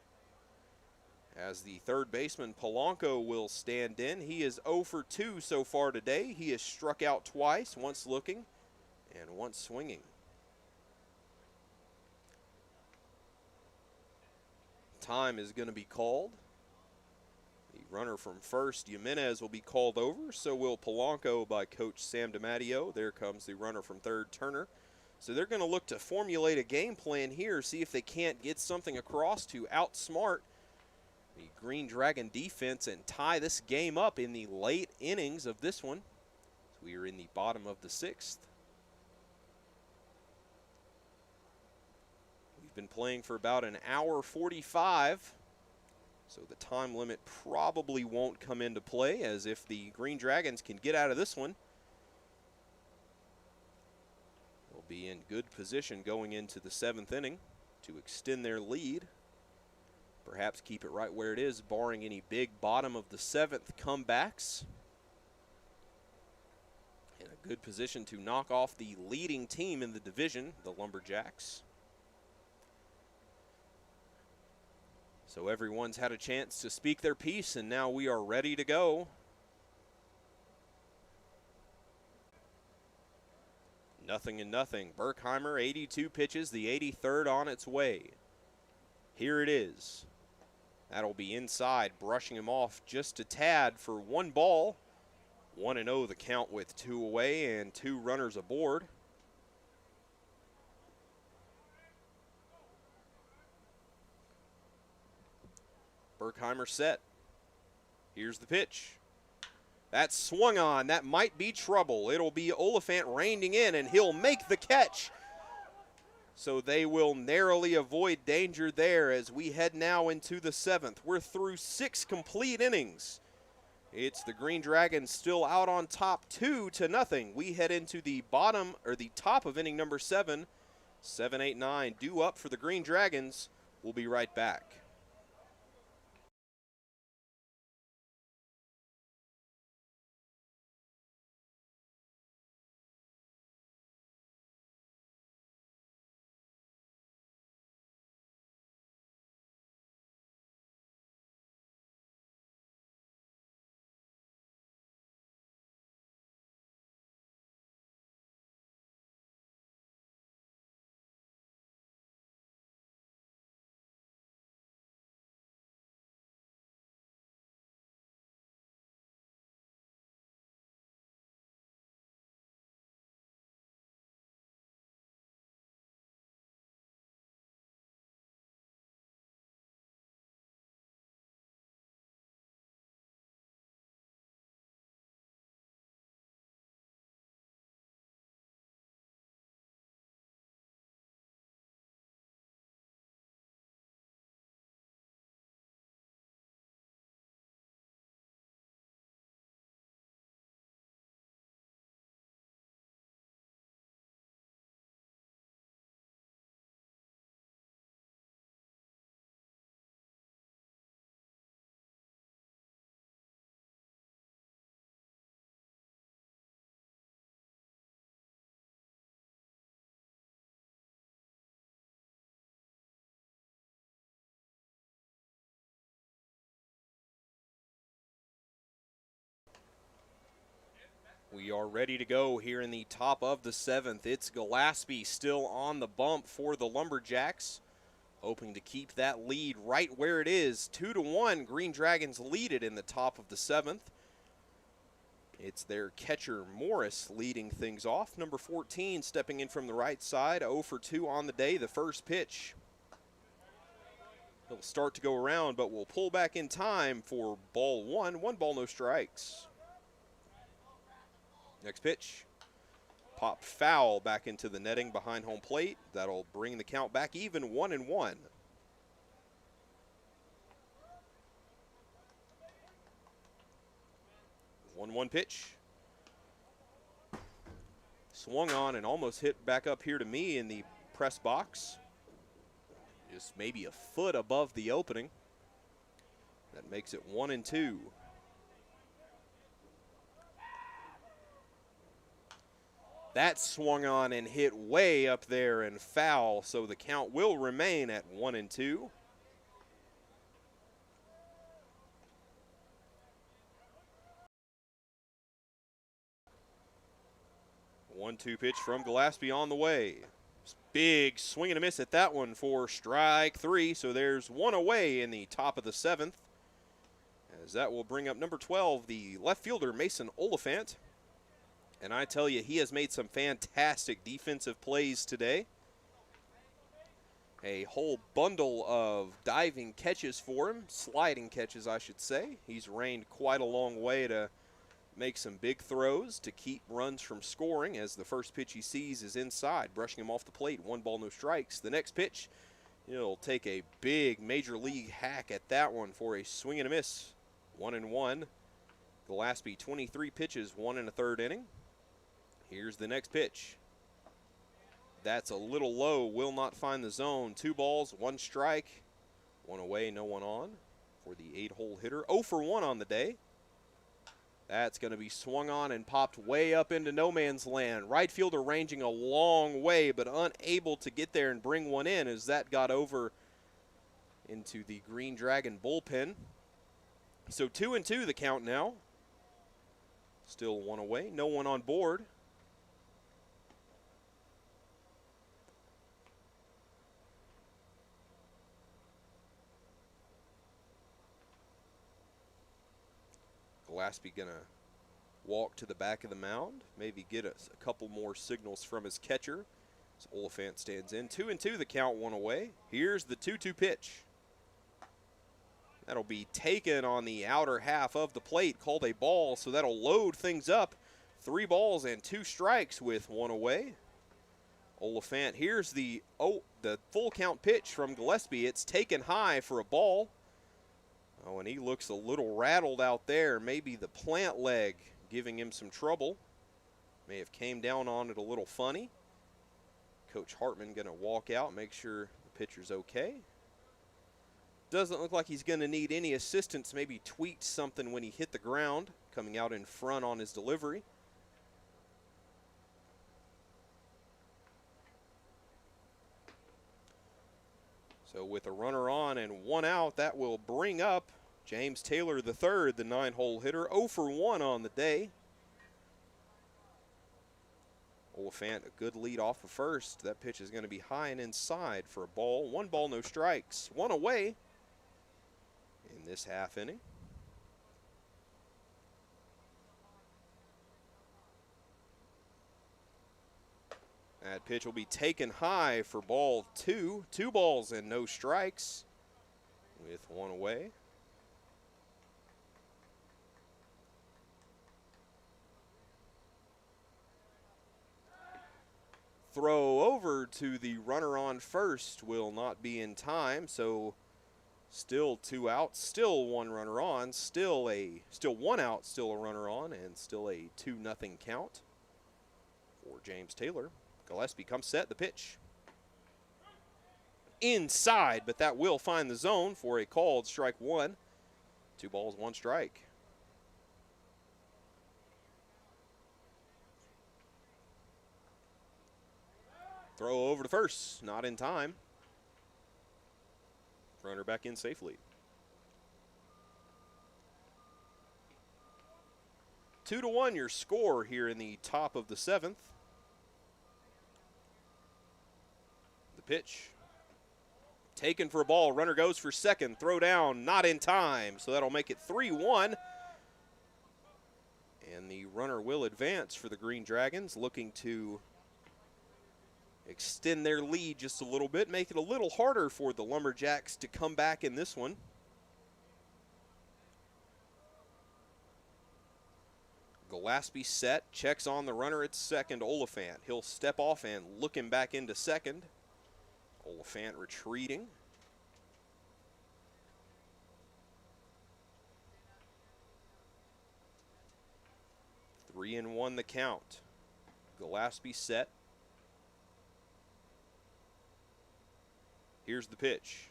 As the third baseman, Polanco, will stand in. He is 0 for 2 so far today. He has struck out twice, once looking and once swinging. Time is going to be called. The runner from first, Jimenez, will be called over. So will Polanco by Coach Sam DiMatteo. There comes the runner from third, Turner. So they're going to look to formulate a game plan here, see if they can't get something across to outsmart the Green Dragon defense and tie this game up in the late innings of this one. So we are in the bottom of the 6th. We've been playing for about an hour 45, so the time limit probably won't come into play, as if the Green Dragons can get out of this one, they'll be in good position going into the 7th inning to extend their lead. Perhaps keep it right where it is, barring any big bottom of the 7th comebacks. In a good position to knock off the leading team in the division, the Lumberjacks. So everyone's had a chance to speak their piece, and now we are ready to go. Nothing and nothing. Berkheimer, 82 pitches, the 83rd on its way. Here it is. That'll be inside, brushing him off just a tad for 1 ball. 1-0 the count with 2 away and 2 runners aboard. Berkheimer set. Here's the pitch. That's swung on. That might be trouble. It'll be Oliphant reining in, and he'll make the catch. So they will narrowly avoid danger there as we head now into the 7th. We're through 6 complete innings. It's the Green Dragons still out on top 2-0. We head into the bottom, or the top of inning number 7. 7, 8, 9 due up for the Green Dragons. We'll be right back. We are ready to go here in the top of the 7th. It's Gillespie still on the bump for the Lumberjacks, hoping to keep that lead right where it is. 2-1, Green Dragons lead it in the top of the 7th. It's their catcher Morris leading things off. Number 14 stepping in from the right side, 0 for 2 on the day. The first pitch. He'll start to go around, but will pull back in time for ball 1. 1 ball, no strikes. Next pitch, popped foul back into the netting behind home plate. That'll bring the count back even, 1-1. 1-1 pitch. Swung on and almost hit back up here to me in the press box. Just maybe a foot above the opening. That makes it 1-2. That swung on and hit way up there and foul, so the count will remain at 1-2. One-two pitch from Gillespie on the way. Big swing and a miss at that one for strike 3, so there's one away in the top of the 7th. As that will bring up number 12, the left fielder Mason Oliphant. And I tell you, he has made some fantastic defensive plays today. A whole bundle of diving catches for him, sliding catches I should say. He's reined quite a long way to make some big throws to keep runs from scoring, as the first pitch he sees is inside, brushing him off the plate. 1 ball, no strikes. The next pitch, he'll take a big major league hack at that one for a swing and a miss. 1-1. Gillespie 23 pitches, 1 1/3 inning. Here's the next pitch. That's a little low, will not find the zone. 2 balls, 1 strike, 1 away, no one on for the 8-hole hitter. 0 for 1 on the day. That's going to be swung on and popped way up into no man's land. Right fielder ranging a long way, but unable to get there and bring one in, as that got over into the Green Dragon bullpen. So 2-2 the count now. Still 1 away, no one on board. Gillespie gonna walk to the back of the mound, maybe get a couple more signals from his catcher. As Oliphant stands in. 2-2 the count, 1 away. Here's the 2-2 pitch. That'll be taken on the outer half of the plate, called a ball, so that'll load things up. 3 balls and 2 strikes with 1 away. Oliphant, here's the full count pitch from Gillespie. It's taken high for a ball. Oh, and he looks a little rattled out there. Maybe the plant leg giving him some trouble. May have came down on it a little funny. Coach Hartman going to walk out, make sure the pitcher's okay. Doesn't look like he's going to need any assistance. Maybe tweaked something when he hit the ground, coming out in front on his delivery. So with a runner on and 1 out, that will bring up James Taylor III, the 9-hole hitter. 0 for 1 on the day. Oliphant, a good lead off of first. That pitch is going to be high and inside for a ball. 1 ball, no strikes. 1 away in this half inning. That pitch will be taken high for ball 2. 2 balls and no strikes with 1 away. Throw over to the runner on first will not be in time, so still 2 outs, still 1 runner on, still 1 out, still a runner on, and still a 2-0 count for James Taylor. Gillespie comes set, the pitch. Inside, but that will find the zone for a called strike 1. 2 balls, 1 strike. Throw over to first, not in time. Runner back in safely. 2-1 your score here in the top of the 7th. The pitch. Taken for a ball. Runner goes for second. Throw down, not in time. So that'll make it 3-1. And the runner will advance for the Green Dragons, looking to extend their lead just a little bit, make it a little harder for the Lumberjacks to come back in this one. Gillespie set, checks on the runner at second, Oliphant. He'll step off and look him back into second. Oliphant retreating. 3-1 the count. Gillespie set. Here's the pitch.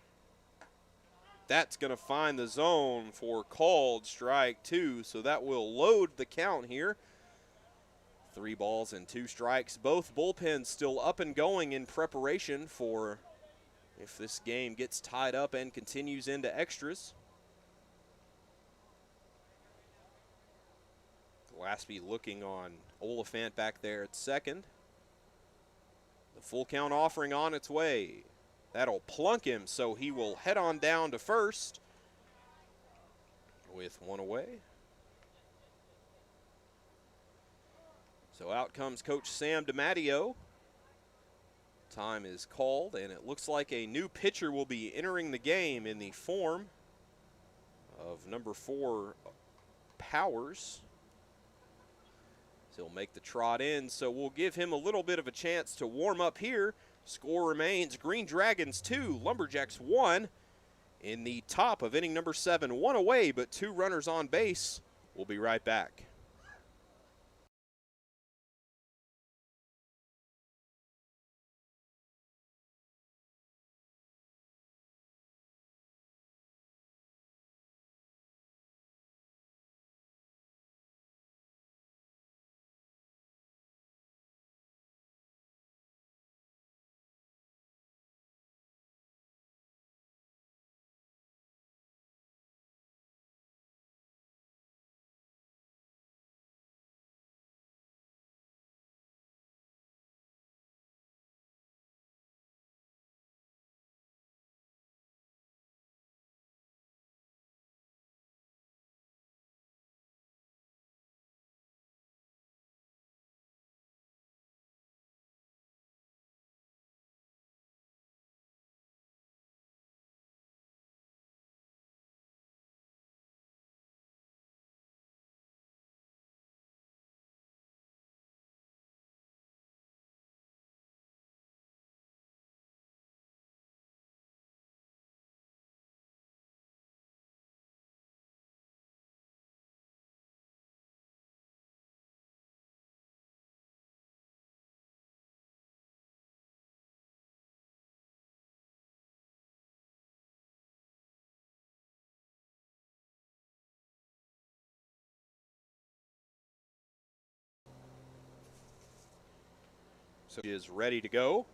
That's going to find the zone for called strike 2, so that will load the count here. 3 balls and 2 strikes. Both bullpens still up and going in preparation for if this game gets tied up and continues into extras. Gillespie looking on Oliphant back there at second. The full count offering on its way. That'll plunk him, so he will head on down to first with 1 away. So out comes Coach Sam DiMatteo. Time is called, and it looks like a new pitcher will be entering the game in the form of number 4, Powers. He'll make the trot in, so we'll give him a little bit of a chance to warm up here. Score remains Green Dragons 2, Lumberjacks 1 in the top of inning number 7. 1 away, but 2 runners on base. We'll be right back. So he is ready to go.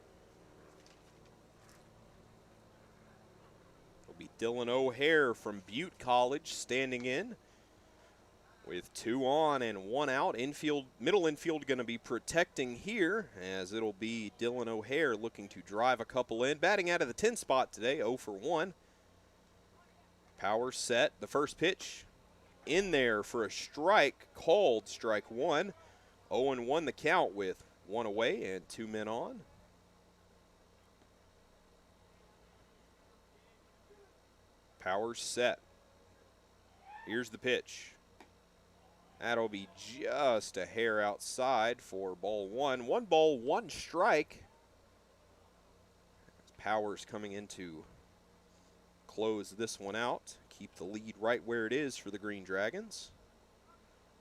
It'll be Dylan O'Hare from Butte College standing in with 2 on and 1 out. Middle infield going to be protecting here, as it'll be Dylan O'Hare looking to drive a couple in. Batting out of the 10 spot today, 0 for 1. Power set. The first pitch in there for a strike, called strike 1. 0-1 the count with 1 away and 2 men on. Power set. Here's the pitch. That'll be just a hair outside for ball 1. 1 ball, 1 strike. Powers coming in to close this one out. Keep the lead right where it is for the Green Dragons.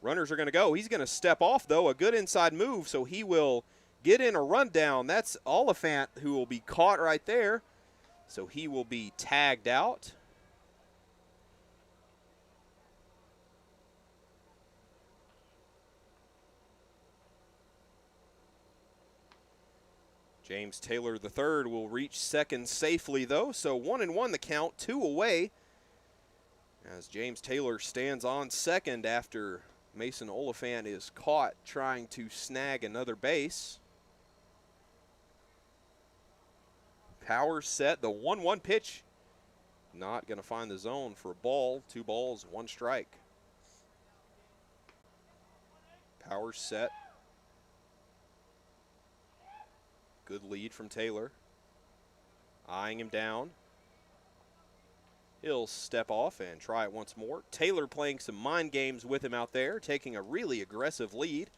Runners are going to go. He's going to step off, though. A good inside move, so he will get in a rundown. That's Oliphant, who will be caught right there. So he will be tagged out. James Taylor III will reach second safely, though. So 1-1 the count, 2 away, as James Taylor stands on second after Mason Oliphant is caught trying to snag another base. Power set. The 1-1 pitch. Not going to find the zone for a ball. 2 balls, 1 strike. Power set. Good lead from Taylor. Eyeing him down. He'll step off and try it once more. Taylor playing some mind games with him out there, taking a really aggressive lead.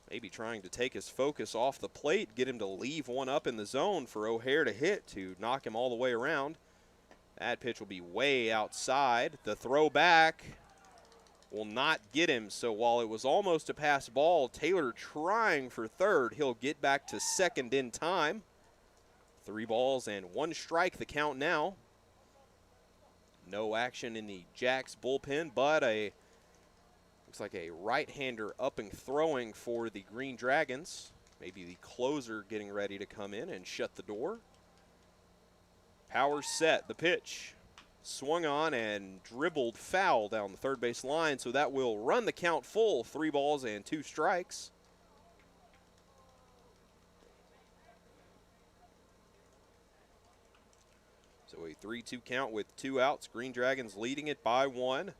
Maybe trying to take his focus off the plate, get him to leave one up in the zone for O'Hare to hit to knock him all the way around. That pitch will be way outside. The throw back. will not get him. So while it was almost a pass ball, Taylor trying for third. He'll get back to second in time. 3 balls and 1 strike, the count now. No action in the Jacks bullpen, but looks like a right-hander up and throwing for the Green Dragons. Maybe the closer getting ready to come in and shut the door. Power set, the pitch. Swung on and dribbled foul down the third base line, so that will run the count full. 3 balls and 2 strikes. So a 3-2 count with 2 outs. Green Dragons leading it by 1.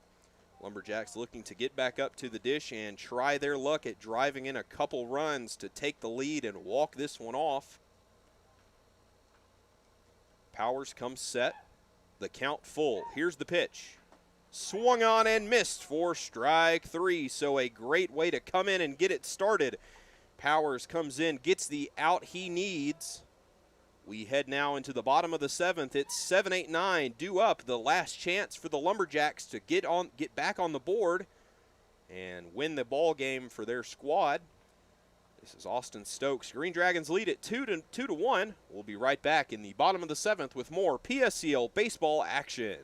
Lumberjacks looking to get back up to the dish and try their luck at driving in a couple runs to take the lead and walk this one off. Powers comes set. The count full. Here's the pitch. Swung on and missed for strike 3. So a great way to come in and get it started. Powers comes in, gets the out he needs. We head now into the bottom of the 7th. It's 7-8-9 due up. The last chance for the Lumberjacks to get back on the board and win the ball game for their squad. This is Austin Stokes. Green Dragons lead it 2-1. We'll be right back in the bottom of the 7th with more PSCL baseball action.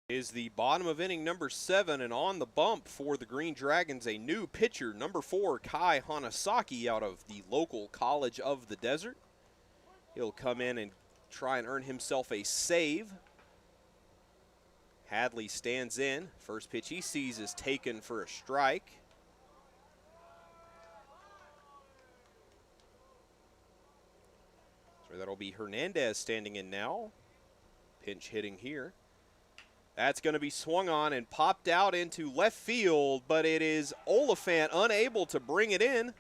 Is the bottom of inning number 7, and on the bump for the Green Dragons, a new pitcher, number 4, Kai Hanasaki, out of the local College of the Desert. He'll come in and try and earn himself a save. Hadley stands in. First pitch he sees is taken for a strike. So that'll be Hernandez standing in now. Pinch hitting here. That's going to be swung on and popped out into left field, but it is Oliphant unable to bring it in.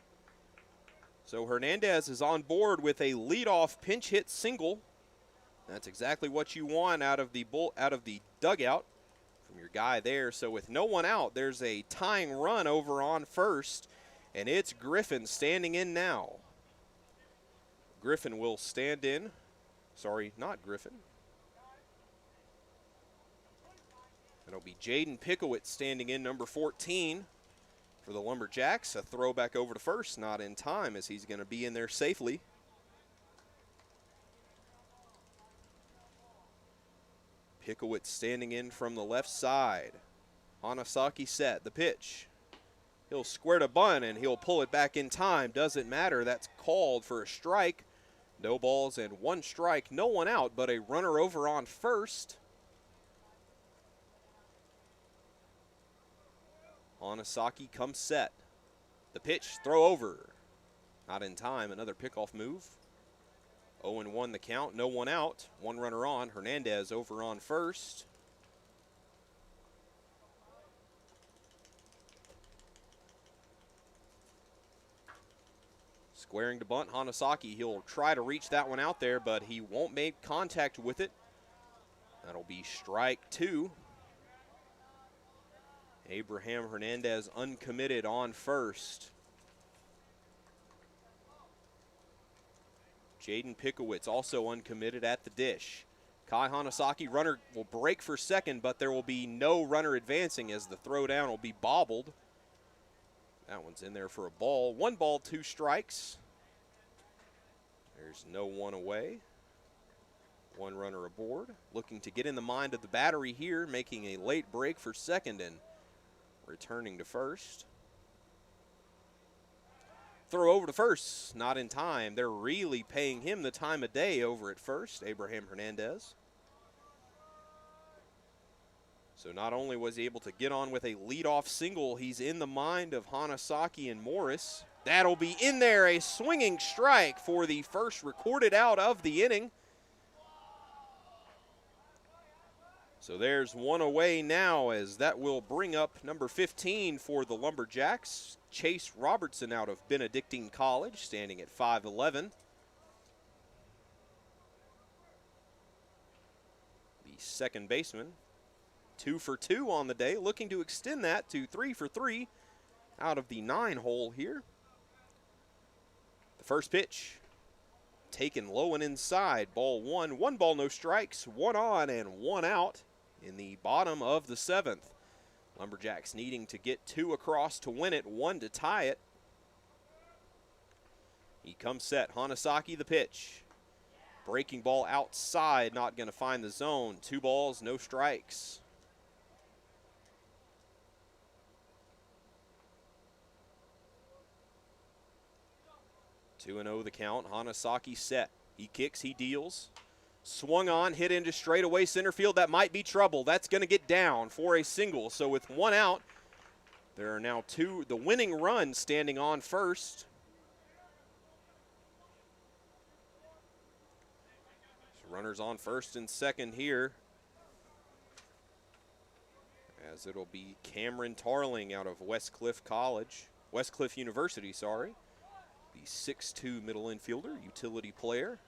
So Hernandez is on board with a leadoff pinch hit single. That's exactly what you want out of the dugout from your guy there. So with no one out, there's a tying run over on first, and it's Griffin standing in now. Griffin will stand in. Sorry, not Griffin. It'll be Jaden Pickowitz standing in, number 14 for the Lumberjacks. A throw back over to first, not in time as he's going to be in there safely. Pickowitz standing in from the left side. Hanasaki set, the pitch. He'll square to bunt and he'll pull it back in time. Doesn't matter, that's called for a strike. No balls and 1 strike, no one out, but a runner over on first. Hanasaki comes set. The pitch, throw over. Not in time, another pickoff move. 0-1 the count, no one out. 1 runner on, Hernandez over on first. Squaring to bunt, Hanasaki. He'll try to reach that one out there, but he won't make contact with it. That'll be strike 2. Abraham Hernandez uncommitted on first. Jaden Pickowitz also uncommitted at the dish. Kai Hanasaki, runner will break for second, but there will be no runner advancing as the throw down will be bobbled. That one's in there for a ball. 1 ball, 2 strikes. There's no one away. 1 runner aboard. Looking to get in the mind of the battery here, making a late break for second and returning to first. Throw over to first, not in time. They're really paying him the time of day over at first, Abraham Hernandez. So not only was he able to get on with a leadoff single, he's in the mind of Hanasaki and Morris. That'll be in there, a swinging strike for the first recorded out of the inning. So there's 1 away now, as that will bring up number 15 for the Lumberjacks, Chase Robertson out of Benedictine College, standing at 5'11". The second baseman, 2 for 2 on the day, looking to extend that to 3 for 3 out of the 9 hole here. The first pitch, taken low and inside, ball 1. 1 ball, no strikes, 1 on and 1 out in the bottom of the 7th. Lumberjacks needing to get 2 across to win it, 1 to tie it. He comes set. Hanasaki the pitch. Breaking ball outside, not going to find the zone. 2 balls, no strikes. Two and 0 the count. Hanasaki set. He kicks, he deals. Swung on, hit into straightaway center field. That might be trouble. That's going to get down for a single. So with 1 out, there are now 2. The winning run standing on first. So runners on first and second here, as it'll be Cameron Tarling out of Westcliff University, sorry. The 6'2" middle infielder, utility player.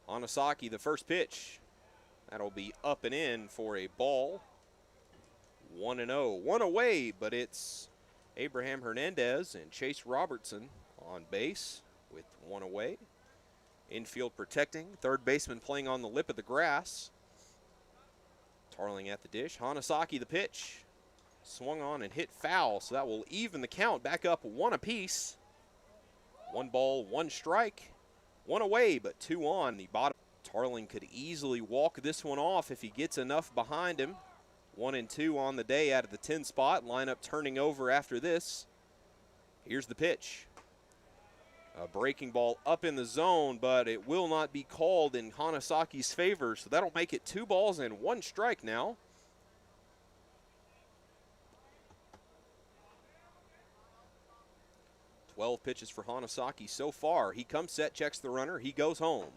Hanasaki, the first pitch. That'll be up and in for a ball. 1-0. 1 away, but it's Abraham Hernandez and Chase Robertson on base with 1 away. Infield protecting. Third baseman playing on the lip of the grass. Tarling at the dish. Hanasaki the pitch. Swung on and hit foul, so that will even the count back up 1 apiece. 1 ball, 1 strike. 1 away, but 2 on the bottom. Tarling could easily walk this one off if he gets enough behind him. 1 and 2 on the day out of the 10 spot. Lineup turning over after this. Here's the pitch. A breaking ball up in the zone, but it will not be called in Hanasaki's favor, so that'll make it 2 balls and 1 strike now. Twelve pitches for Hanasaki so far. He comes set, checks the runner, he goes home.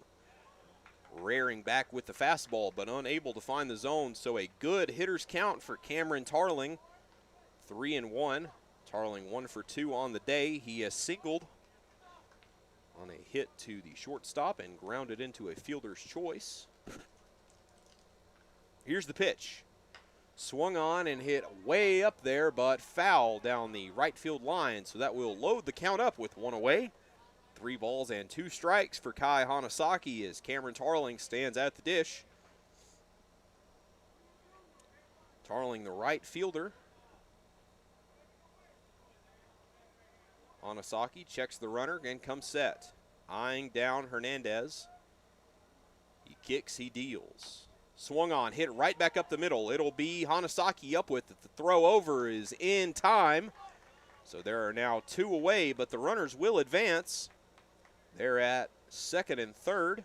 Rearing back with the fastball, but unable to find the zone, so a good hitter's count for Cameron Tarling. 3 and 1. Tarling 1 for 2 on the day. He has singled on a hit to the shortstop and grounded into a fielder's choice. Here's the pitch. Swung on and hit way up there, but foul down the right field line, so that will load the count up with 1 away. 3 balls and 2 strikes for Kai Hanasaki as Cameron Tarling stands at the dish. Tarling, the right fielder. Hanasaki checks the runner and comes set. Eyeing down Hernandez. He kicks, he deals. Swung on, hit right back up the middle. It'll be Hanasaki up with it. The throw over is in time. So there are now 2 away, but the runners will advance. They're at second and third.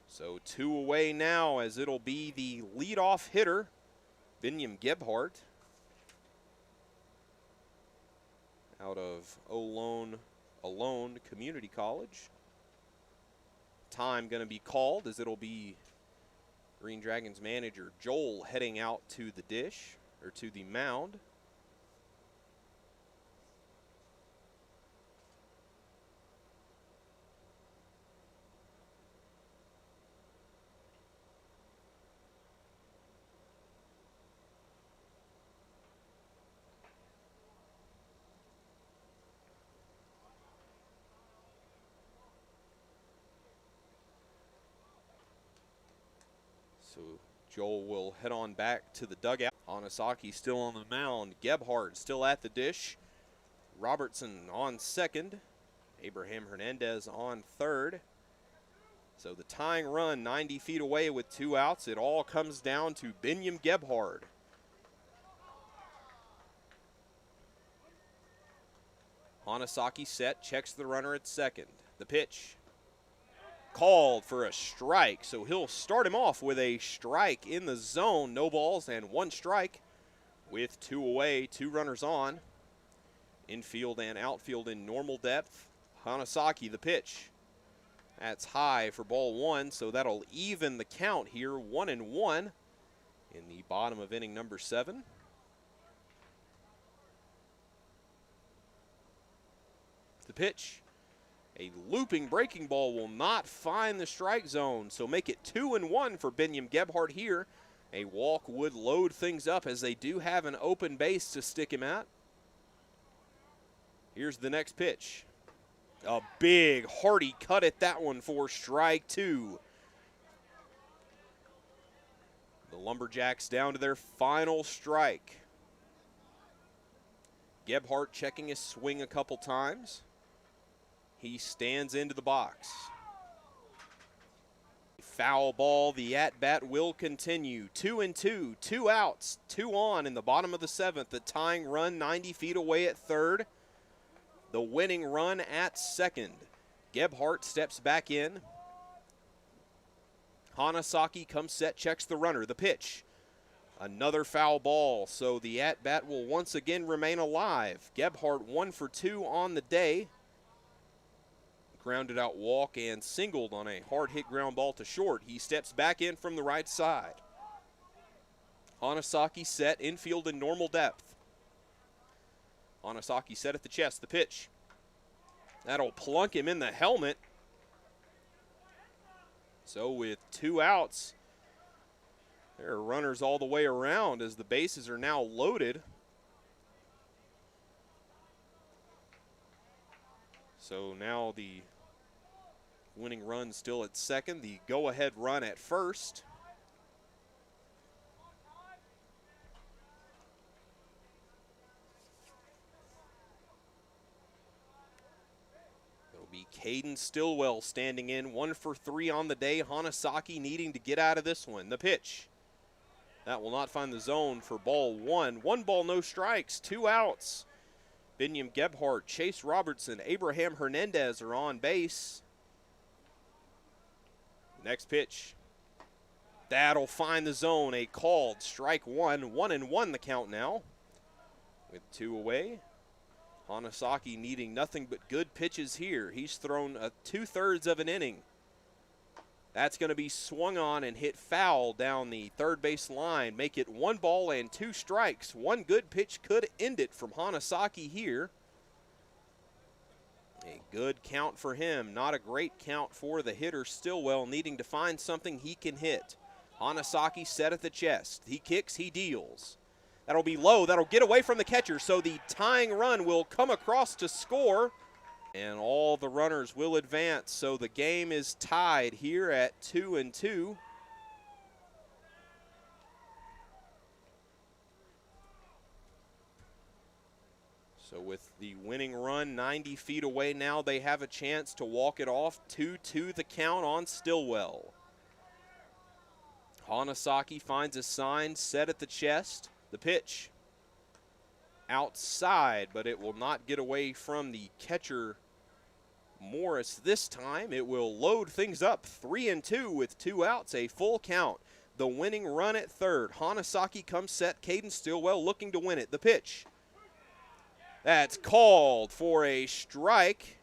So 2 away now, as it'll be the leadoff hitter, Binyam Gebhardt, out of Alone Community College. Time going to be called, as it'll be Green Dragons manager Joel heading out to the dish, or to the mound. So Joel will head on back to the dugout. Hanasaki still on the mound. Gebhardt still at the dish. Robertson on second. Abraham Hernandez on third. So the tying run 90 feet away with 2 outs. It all comes down to Binyam Gebhardt. Hanasaki set, checks the runner at second. The pitch. Called for a strike, so he'll start him off with a strike in the zone. No balls and 1 strike with 2 away, 2 runners on. Infield and outfield in normal depth. Hanasaki, the pitch. That's high for ball 1, so that'll even the count here, 1-1 in the bottom of inning number 7. The pitch. A looping breaking ball will not find the strike zone, so make it 2-1 for Binyam Gebhardt here. A walk would load things up as they do have an open base to stick him at. Here's the next pitch. A big, hearty cut at that one for strike 2. The Lumberjacks down to their final strike. Gebhardt checking his swing a couple times. He stands into the box. Foul ball, the at-bat will continue. 2-2, 2 outs, 2 on in the bottom of the 7th. The tying run 90 feet away at third. The winning run at second. Gebhardt steps back in. Hanasaki comes set, checks the runner. The pitch. Another foul ball, so the at-bat will once again remain alive. Gebhardt 1 for 2 on the day. Grounded out walk and singled on a hard hit ground ball to short. He steps back in from the right side. Hanasaki set, infield in normal depth. Hanasaki set at the chest, the pitch. That'll plunk him in the helmet. So with 2 outs, there are runners all the way around as the bases are now loaded. So now the winning run still at second, the go-ahead run at first. It'll be Caden Stillwell standing in, 1 for 3 on the day. Hanasaki needing to get out of this one. The pitch. That will not find the zone for ball 1. 1 ball, no strikes, 2 outs. Binyam Gebhardt, Chase Robertson, Abraham Hernandez are on base. Next pitch. That'll find the zone. A called strike 1. 1-1 the count now. With 2 away. Hanasaki needing nothing but good pitches here. He's thrown 2/3 of an inning. That's going to be swung on and hit foul down the third base line. Make it 1 ball and 2 strikes. 1 good pitch could end it from Hanasaki here. A good count for him. Not a great count for the hitter Stillwell, needing to find something he can hit. Hanasaki set at the chest. He kicks, he deals. That'll be low. That'll get away from the catcher. So the tying run will come across to score. And all the runners will advance. So the game is tied here at 2-2. So with the winning run 90 feet away now, they have a chance to walk it off. 2-2 the count on Stillwell. Hanasaki finds a sign set at the chest. The pitch. Outside, but it will not get away from the catcher Morris this time. It will load things up. 3-2 with 2 outs, a full count. The winning run at third. Hanasaki comes set. Caden Stillwell looking to win it. The pitch. That's called for a strike.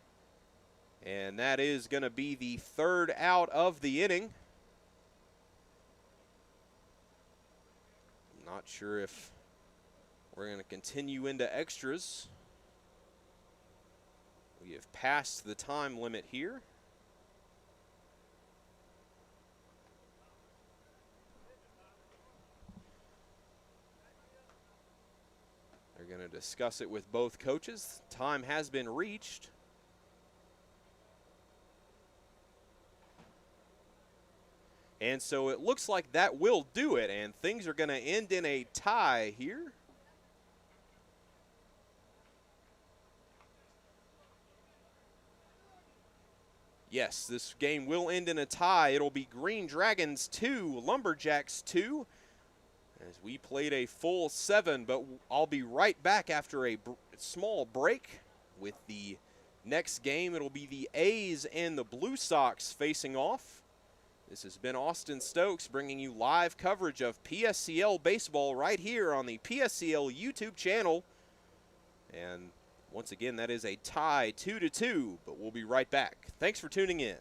And that is going to be the 3rd out of the inning. Not sure if we're going to continue into extras. We have passed the time limit here. They're going to discuss it with both coaches. Time has been reached. And so it looks like that will do it, and things are going to end in a tie here. Yes, this game will end in a tie. It'll be Green Dragons 2, Lumberjacks 2, as we played a full 7, but I'll be right back after a small break with the next game. It'll be the A's and the Blue Sox facing off. This has been Austin Stokes bringing you live coverage of PSCL Baseball right here on the PSCL YouTube channel. And once again, that is a tie 2-2, but we'll be right back. Thanks for tuning in.